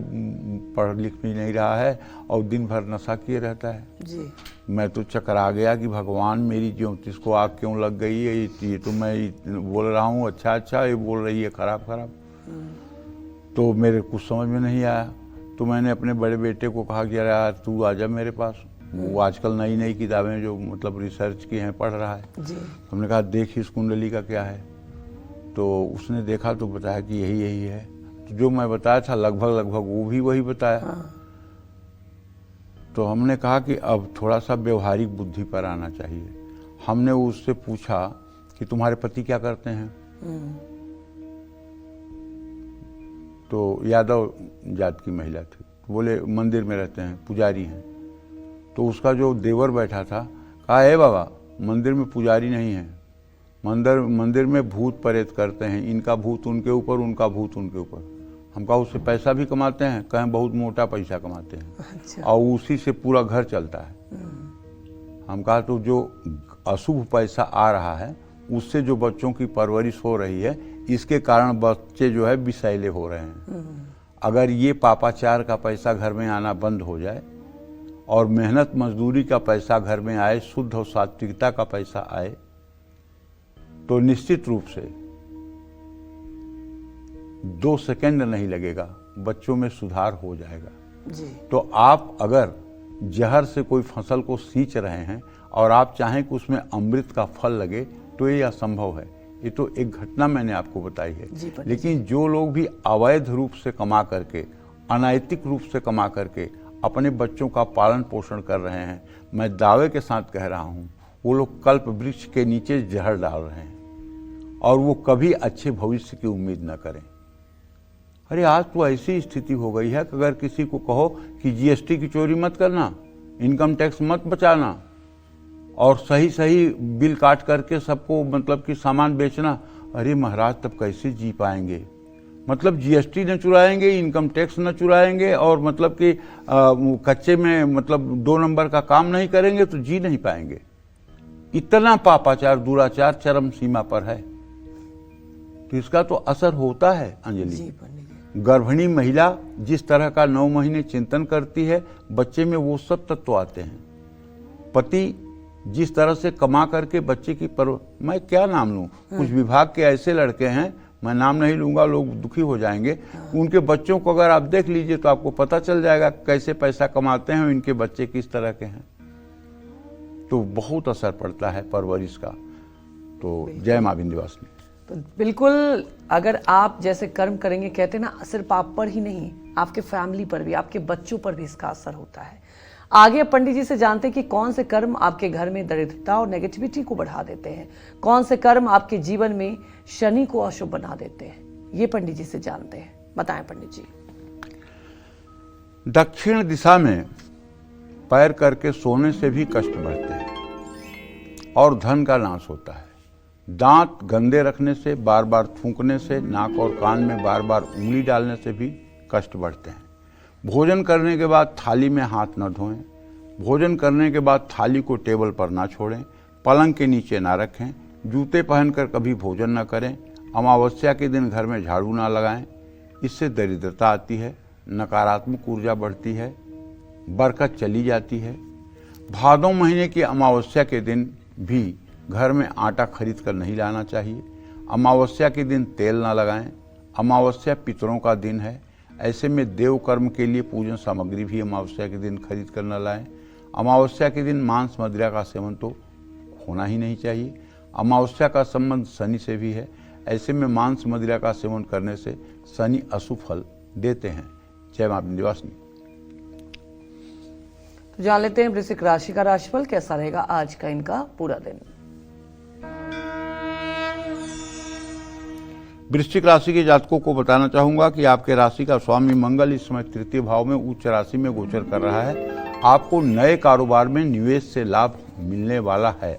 पढ़ लिख भी नहीं रहा है और दिन भर नशा किए रहता है। जी। मैं तो चकरा गया कि भगवान मेरी ज्योतिष को आग क्यों लग गई है, ये तो मैं बोल रहा हूँ अच्छा अच्छा, ये बोल रही है खराब खराब। तो मेरे कुछ समझ में नहीं आया। तो मैंने अपने बड़े बेटे को कहा कि यार तू आ जा मेरे पास, वो आजकल नई नई किताबें जो मतलब रिसर्च की हैं पढ़ रहा है। जी। हमने कहा देख इस कुंडली का क्या है। तो उसने देखा तो बताया कि यही यही है। तो जो मैं बताया था लगभग लगभग वो भी वही बताया। हाँ। तो हमने कहा कि अब थोड़ा सा व्यवहारिक बुद्धि पर आना चाहिए। हमने उससे पूछा कि तुम्हारे पति क्या करते हैं? तो यादव जात की महिला थी। बोले मंदिर में रहते हैं, पुजारी हैं। तो उसका जो देवर बैठा था कहा, हे बाबा मंदिर में पुजारी नहीं है, मंदिर में भूत प्रेत करते हैं, इनका भूत उनके ऊपर, उनका भूत उनके ऊपर। हम कहा उससे पैसा भी कमाते हैं? कहें बहुत मोटा पैसा कमाते हैं। अच्छा। और उसी से पूरा घर चलता है। हम कहा तो जो अशुभ पैसा आ रहा है उससे जो बच्चों की परवरिश हो रही है, इसके कारण बच्चे जो है विषैले हो रहे हैं। अगर ये पापाचार का पैसा घर में आना बंद हो जाए और मेहनत मजदूरी का पैसा घर में आए, शुद्ध और सात्विकता का पैसा आए, तो निश्चित रूप से 2 सेकंड नहीं लगेगा, बच्चों में सुधार हो जाएगा। जी। तो आप अगर जहर से कोई फसल को सींच रहे हैं और आप चाहें कि उसमें अमृत का फल लगे, तो ये असंभव है। ये तो एक घटना मैंने आपको बताई है। लेकिन जो लोग भी अवैध रूप से कमा करके, अनैतिक रूप से कमा करके अपने बच्चों का पालन पोषण कर रहे हैं। मैं दावे के साथ कह रहा हूँ, वो लोग कल्प वृक्ष के नीचे जहर डाल रहे हैं और वो कभी अच्छे भविष्य की उम्मीद न करें। अरे आज तो ऐसी स्थिति हो गई है कि अगर किसी को कहो कि जीएसटी की चोरी मत करना, इनकम टैक्स मत बचाना और सही सही बिल काट करके सबको मतलब कि सामान बेचना, अरे महाराज तब कैसे जी पाएंगे? मतलब जीएसटी न चुराएंगे, इनकम टैक्स न चुराएंगे और मतलब कि कच्चे में मतलब 2 नंबर का काम नहीं करेंगे तो जी नहीं पाएंगे। इतना पापाचार दुराचार चरम सीमा पर है, तो इसका तो असर होता है। अंजलि, गर्भिणी महिला जिस तरह का 9 महीने चिंतन करती है, बच्चे में वो सब तत्व आते हैं। पति जिस तरह से कमा करके बच्चे की मैं क्या नाम लूं, कुछ विभाग के ऐसे लड़के हैं, मैं नाम नहीं लूंगा, लोग दुखी हो जाएंगे। उनके बच्चों को अगर आप देख लीजिए तो आपको पता चल जाएगा कैसे पैसा कमाते हैं, इनके बच्चे किस तरह के हैं। तो बहुत असर पड़ता है परवरिश का। तो जय मां विंध्यवासिनी। तो बिल्कुल, अगर आप जैसे कर्म करेंगे, कहते हैं ना, सिर्फ आप पर ही नहीं, आपके फैमिली पर भी, आपके बच्चों पर भी इसका असर होता है। आगे पंडित जी से जानते हैं कि कौन से कर्म आपके घर में दरिद्रता और नेगेटिविटी को बढ़ा देते हैं, कौन से कर्म आपके जीवन में शनि को अशुभ बना देते हैं। ये पंडित जी से जानते हैं, बताएं पंडित जी। दक्षिण दिशा में पैर करके सोने से भी कष्ट बढ़ते हैं और धन का नाश होता है। दांत गंदे रखने से, बार बार थूकने से, नाक और कान में बार बार उंगली डालने से भी कष्ट बढ़ते हैं। भोजन करने के बाद थाली में हाथ न धोएं, भोजन करने के बाद थाली को टेबल पर ना छोड़ें, पलंग के नीचे ना रखें, जूते पहनकर कभी भोजन न करें, अमावस्या के दिन घर में झाड़ू ना लगाएं। इससे दरिद्रता आती है, नकारात्मक ऊर्जा बढ़ती है, बरकत चली जाती है। भादों महीने की अमावस्या के दिन भी घर में आटा खरीद कर नहीं लाना चाहिए। अमावस्या के दिन तेल ना लगाएं। अमावस्या पितरों का दिन है, ऐसे में देव कर्म के लिए पूजन सामग्री भी अमावस्या के दिन खरीद कर न लाएं। अमावस्या के दिन मांस मदिरा का सेवन तो होना ही नहीं चाहिए। अमावस्या का संबंध शनि से भी है, ऐसे में मांस मदिरा का सेवन करने से शनि अशुभ फल देते हैं। जय मां विंध्यवासिनी। तो जान लेते हैं वृश्चिक राशि का राशिफल कैसा रहेगा आज का इनका पूरा दिन। वृश्चिक राशि के जातकों को बताना चाहूंगा कि आपके राशि का स्वामी मंगल इस समय 3य भाव में उच्च राशि में गोचर कर रहा है। आपको नए कारोबार में निवेश से लाभ मिलने वाला है।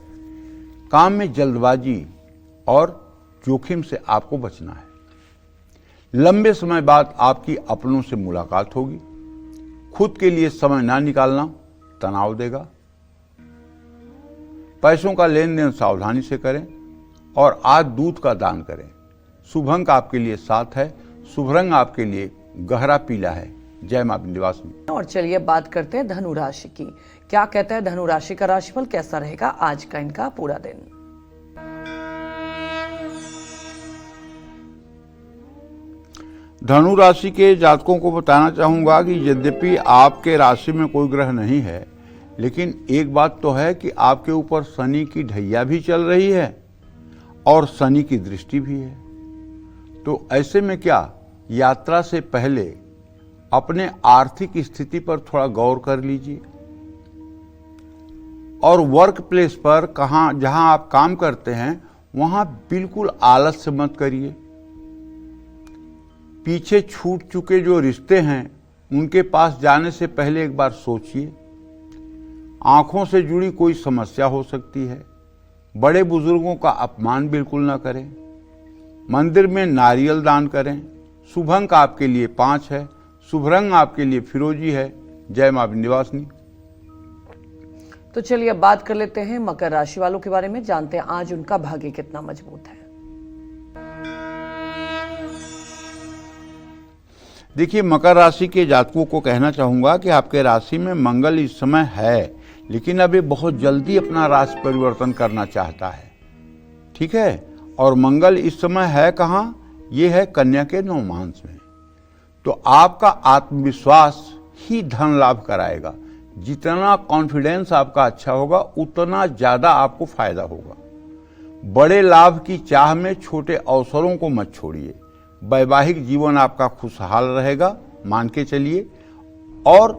काम में जल्दबाजी और जोखिम से आपको बचना है। लंबे समय बाद आपकी अपनों से मुलाकात होगी। खुद के लिए समय ना निकालना तनाव देगा। पैसों का लेन देन सावधानी से करें और आज दूध का दान करें। शुभ अंक आपके लिए 7 है। शुभ रंग आपके लिए गहरा पीला है। जय मां विंध्यवासिनी। और चलिए बात करते हैं धनु राशि की। क्या कहता है धनु राशि का राशिफल कैसा रहेगा आज का इनका पूरा दिन। धनु राशि के जातकों को बताना चाहूंगा कि यद्यपि आपके राशि में कोई ग्रह नहीं है, लेकिन एक बात तो है कि आपके ऊपर शनि की ढैया भी चल रही है और शनि की दृष्टि भी है। तो ऐसे में क्या, यात्रा से पहले अपने आर्थिक स्थिति पर थोड़ा गौर कर लीजिए और वर्क प्लेस पर जहां आप काम करते हैं वहां बिल्कुल आलस्य मत करिए। पीछे छूट चुके जो रिश्ते हैं उनके पास जाने से पहले एक बार सोचिए। आंखों से जुड़ी कोई समस्या हो सकती है। बड़े बुजुर्गों का अपमान बिल्कुल ना करें। मंदिर में नारियल दान करें। शुभ अंक आपके लिए 5 है। शुभ रंग आपके लिए फिरोजी है। जय मां विंध्यवासिनी। तो चलिए अब बात कर लेते हैं मकर राशि वालों के बारे में, जानते हैं आज उनका भाग्य कितना मजबूत है। देखिए, मकर राशि के जातकों को कहना चाहूंगा कि आपके राशि में मंगल इस समय है, लेकिन अब ये बहुत जल्दी अपना राशि परिवर्तन करना चाहता है। ठीक है, और मंगल इस समय है कहां, ये है कन्या के नवमांश में। तो आपका आत्मविश्वास ही धन लाभ कराएगा। जितना कॉन्फिडेंस आपका अच्छा होगा उतना ज्यादा आपको फायदा होगा। बड़े लाभ की चाह में छोटे अवसरों को मत छोड़िए। वैवाहिक जीवन आपका खुशहाल रहेगा, मान के चलिए। और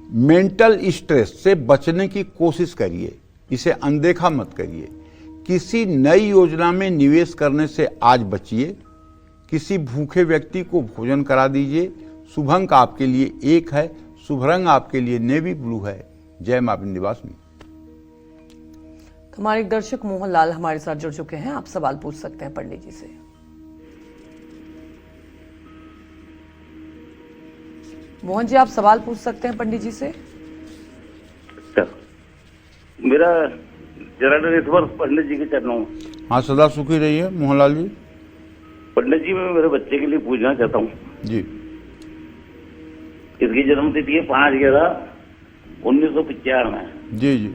मेंटल स्ट्रेस से बचने की कोशिश करिए, इसे अनदेखा मत करिए। किसी नई योजना में निवेश करने से आज बचिए। किसी भूखे व्यक्ति को भोजन करा दीजिए। शुभ अंक आपके लिए 1 है। शुभ रंग आपके लिए नेवी ब्लू है। जय मां विंध्यवासिनी। हमारे एक दर्शक मोहन लाल हमारे साथ जुड़ चुके हैं, आप सवाल पूछ सकते हैं पंडित जी से। मोहन जी, आप सवाल पूछ सकते हैं पंडित जी से। मेरा जरा इस वर्ष पंडित जी के चरणों में। हाँ, सदा सुखी रहिए मोहनलाल जी। पंडित जी, मैं मेरे बच्चे के लिए पूछना चाहता हूँ जी। इसकी जन्म तिथि है 5/11/1995 में। जी जी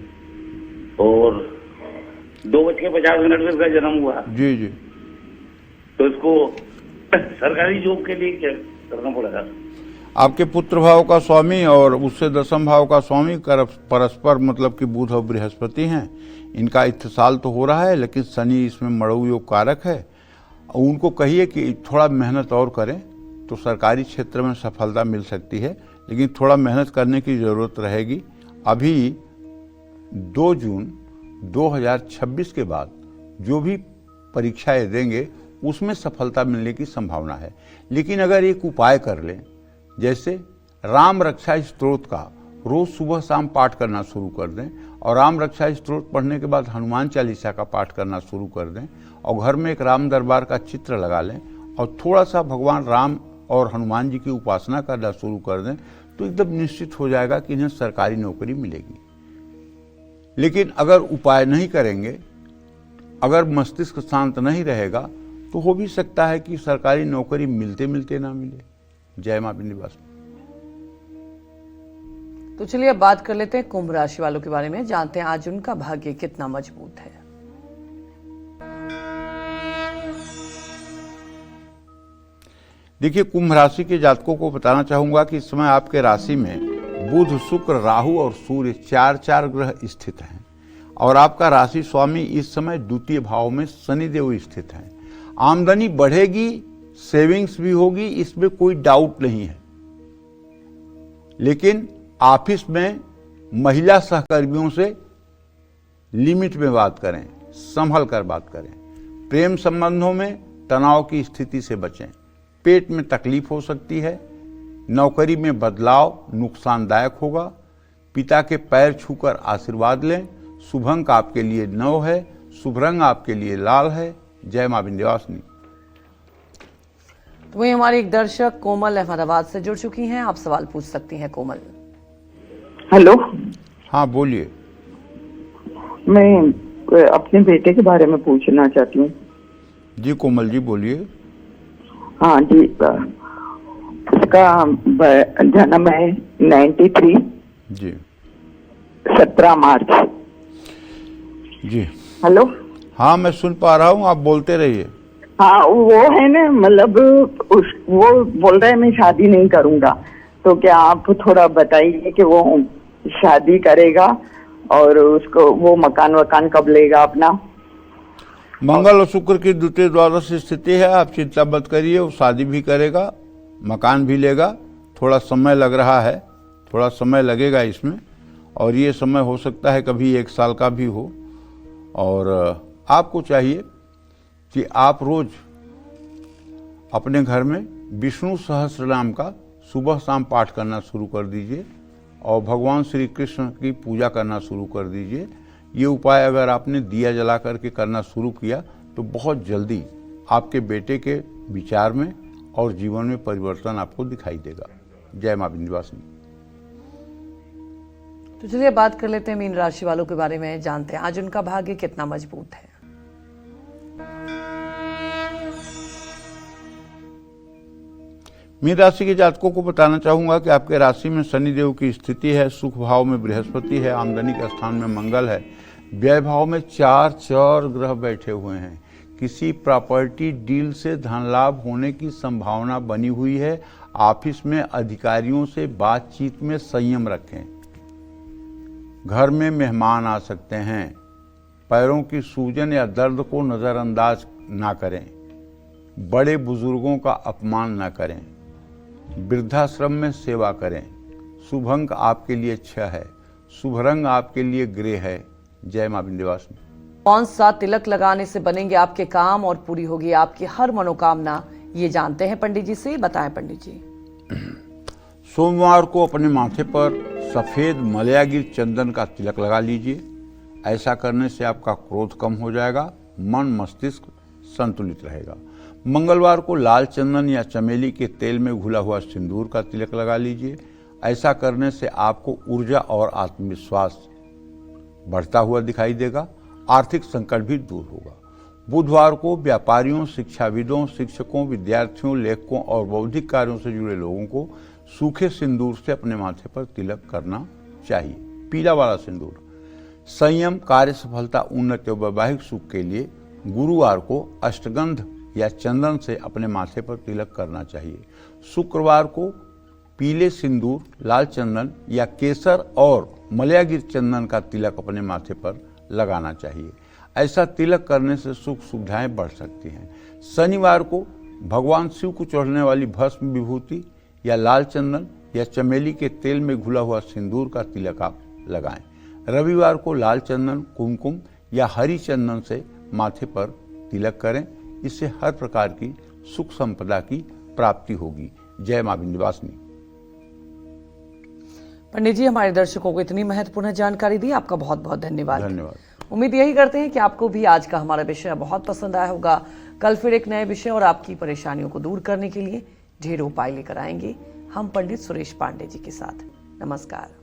और 2:50 में इसका जन्म हुआ। जी जी। तो इसको सरकारी जॉब के लिए क्या करना पड़ेगा? आपके पुत्र भाव का स्वामी और उससे दशम भाव का स्वामी परस्पर मतलब कि बुध और बृहस्पति हैं। इनका इत्तेसाल तो हो रहा है, लेकिन शनि इसमें मड़ऊ योग कारक है। उनको कहिए कि थोड़ा मेहनत और करें तो सरकारी क्षेत्र में सफलता मिल सकती है, लेकिन थोड़ा मेहनत करने की ज़रूरत रहेगी। अभी 2 जून 2026 के बाद जो भी परीक्षाएं देंगे उसमें सफलता मिलने की संभावना है। लेकिन अगर एक उपाय कर लें, जैसे राम रक्षा स्तोत्र का रोज सुबह शाम पाठ करना शुरू कर दें, और राम रक्षा स्तोत्र पढ़ने के बाद हनुमान चालीसा का पाठ करना शुरू कर दें, और घर में एक राम दरबार का चित्र लगा लें और थोड़ा सा भगवान राम और हनुमान जी की उपासना करना शुरू कर दें, तो एकदम निश्चित हो जाएगा कि इन्हें सरकारी नौकरी मिलेगी। लेकिन अगर उपाय नहीं करेंगे, अगर मस्तिष्क शांत नहीं रहेगा, तो हो भी सकता है कि सरकारी नौकरी मिलते मिलते ना मिले। जय मां विंध्यवासिनी। तो चलिए अब बात कर लेते हैं कुंभ राशि वालों के बारे में, जानते हैं आज उनका भाग्य कितना मजबूत है। देखिए, कुंभ राशि के जातकों को बताना चाहूंगा कि इस समय आपके राशि में बुध, शुक्र, राहु और सूर्य 4 ग्रह स्थित हैं, और आपका राशि स्वामी इस समय द्वितीय भाव में शनिदेव स्थित हैं। आमदनी बढ़ेगी, सेविंग्स भी होगी, इसमें कोई डाउट नहीं है। लेकिन ऑफिस में महिला सहकर्मियों से लिमिट में बात करें, संभल कर बात करें। प्रेम संबंधों में तनाव की स्थिति से बचें। पेट में तकलीफ हो सकती है। नौकरी में बदलाव नुकसानदायक होगा। पिता के पैर छूकर आशीर्वाद लें। शुभ अंक आपके लिए 9 है। शुभ रंग आपके लिए लाल है। जय मां विंध्यवासिनी। तो वही हमारे एक दर्शक कोमल अहमदाबाद से जुड़ चुकी हैं, आप सवाल पूछ सकती हैं कोमल। हेलो। हाँ, बोलिए। मैं अपने बेटे के बारे में पूछना चाहती हूँ। जी कोमल जी, बोलिए। हाँ जी, उसका जन्म है 93 जी 17 मार्च। जी। हेलो। हाँ, मैं सुन पा रहा हूँ, आप बोलते रहिए। हाँ, वो है ना, मतलब वो बोल रहे हैं मैं शादी नहीं करूंगा, तो क्या आप थोड़ा बताइए कि वो शादी करेगा और उसको वो मकान वकान कब लेगा अपना? मंगल और शुक्र की द्वितीय द्वादश स्थिति है, आप चिंता मत करिए। वो शादी भी करेगा, मकान भी लेगा। थोड़ा समय लग रहा है, थोड़ा समय लगेगा इसमें, और ये समय हो सकता है कभी 1 साल का भी हो। और आपको चाहिए कि आप रोज अपने घर में विष्णु सहस्त्र नाम का सुबह शाम पाठ करना शुरू कर दीजिए, और भगवान श्री कृष्ण की पूजा करना शुरू कर दीजिए। ये उपाय अगर आपने दिया जला करके करना शुरू किया तो बहुत जल्दी आपके बेटे के विचार में और जीवन में परिवर्तन आपको दिखाई देगा। जय मां विंध्यवासिनी। तो चलिए बात कर लेते हैं मीन राशि वालों के बारे में, जानते हैं आज उनका भाग्य कितना मजबूत है। मीन राशि के जातकों को बताना चाहूंगा कि आपके राशि में शनिदेव की स्थिति है। सुख भाव में बृहस्पति है। आमदनी के स्थान में मंगल है। व्यय भाव में 4 ग्रह बैठे हुए हैं। किसी प्रॉपर्टी डील से धन लाभ होने की संभावना बनी हुई है। ऑफिस में अधिकारियों से बातचीत में संयम रखें। घर में मेहमान आ सकते हैं। पैरों की सूजन या दर्द को नजरअंदाज ना करें। बड़े बुजुर्गों का अपमान ना करें। वृद्धाश्रम में सेवा करें। शुभ अंक आपके लिए 6 है, शुभ रंग आपके लिए ग्रे है। जय मां विंध्यवासिनी। कौन सा तिलक लगाने से बनेंगे आपके काम और पूरी होगी आपकी हर मनोकामना, ये जानते हैं पंडित जी से। बताएं पंडित जी। सोमवार को अपने माथे पर सफेद मलयागिर चंदन का तिलक लगा लीजिए। ऐसा करने से आपका क्रोध कम हो जाएगा, मन मस्तिष्क संतुलित रहेगा। मंगलवार को लाल चंदन या चमेली के तेल में घुला हुआ सिंदूर का तिलक लगा लीजिए। ऐसा करने से आपको ऊर्जा और आत्मविश्वास बढ़ता हुआ दिखाई देगा, आर्थिक संकट भी दूर होगा। बुधवार को व्यापारियों, शिक्षाविदों, शिक्षकों, विद्यार्थियों, लेखकों और बौद्धिक कार्यों से जुड़े लोगों को सूखे सिंदूर से अपने माथे पर तिलक करना चाहिए, पीला वाला सिंदूर। संयम, कार्य सफलता, उन्नति और वैवाहिक सुख के लिए गुरुवार को अष्टगंध या चंदन से अपने माथे पर तिलक करना चाहिए। शुक्रवार को पीले सिंदूर, लाल चंदन या केसर और मलयागिर चंदन का तिलक अपने माथे पर लगाना चाहिए। ऐसा तिलक करने से सुख सुविधाएं बढ़ सकती हैं। शनिवार को भगवान शिव को चढ़ने वाली भस्म विभूति या लाल चंदन या चमेली के तेल में घुला हुआ सिंदूर का तिलक आप लगाएं। रविवार को लाल चंदन, कुमकुम या हरी चंदन से माथे पर तिलक करें। इससे हर प्रकार की सुख संपदा की प्राप्ति होगी। जय मां विंध्यवासिनी। पंडित जी, हमारे दर्शकों को इतनी महत्वपूर्ण जानकारी दी, आपका बहुत बहुत धन्यवाद। धन्यवाद। उम्मीद यही करते हैं कि आपको भी आज का हमारा विषय बहुत पसंद आया होगा। कल फिर एक नए विषय और आपकी परेशानियों को दूर करने के लिए ढेरों उपाय लेकर आएंगे हम पंडित सुरेश पांडे जी के साथ। नमस्कार।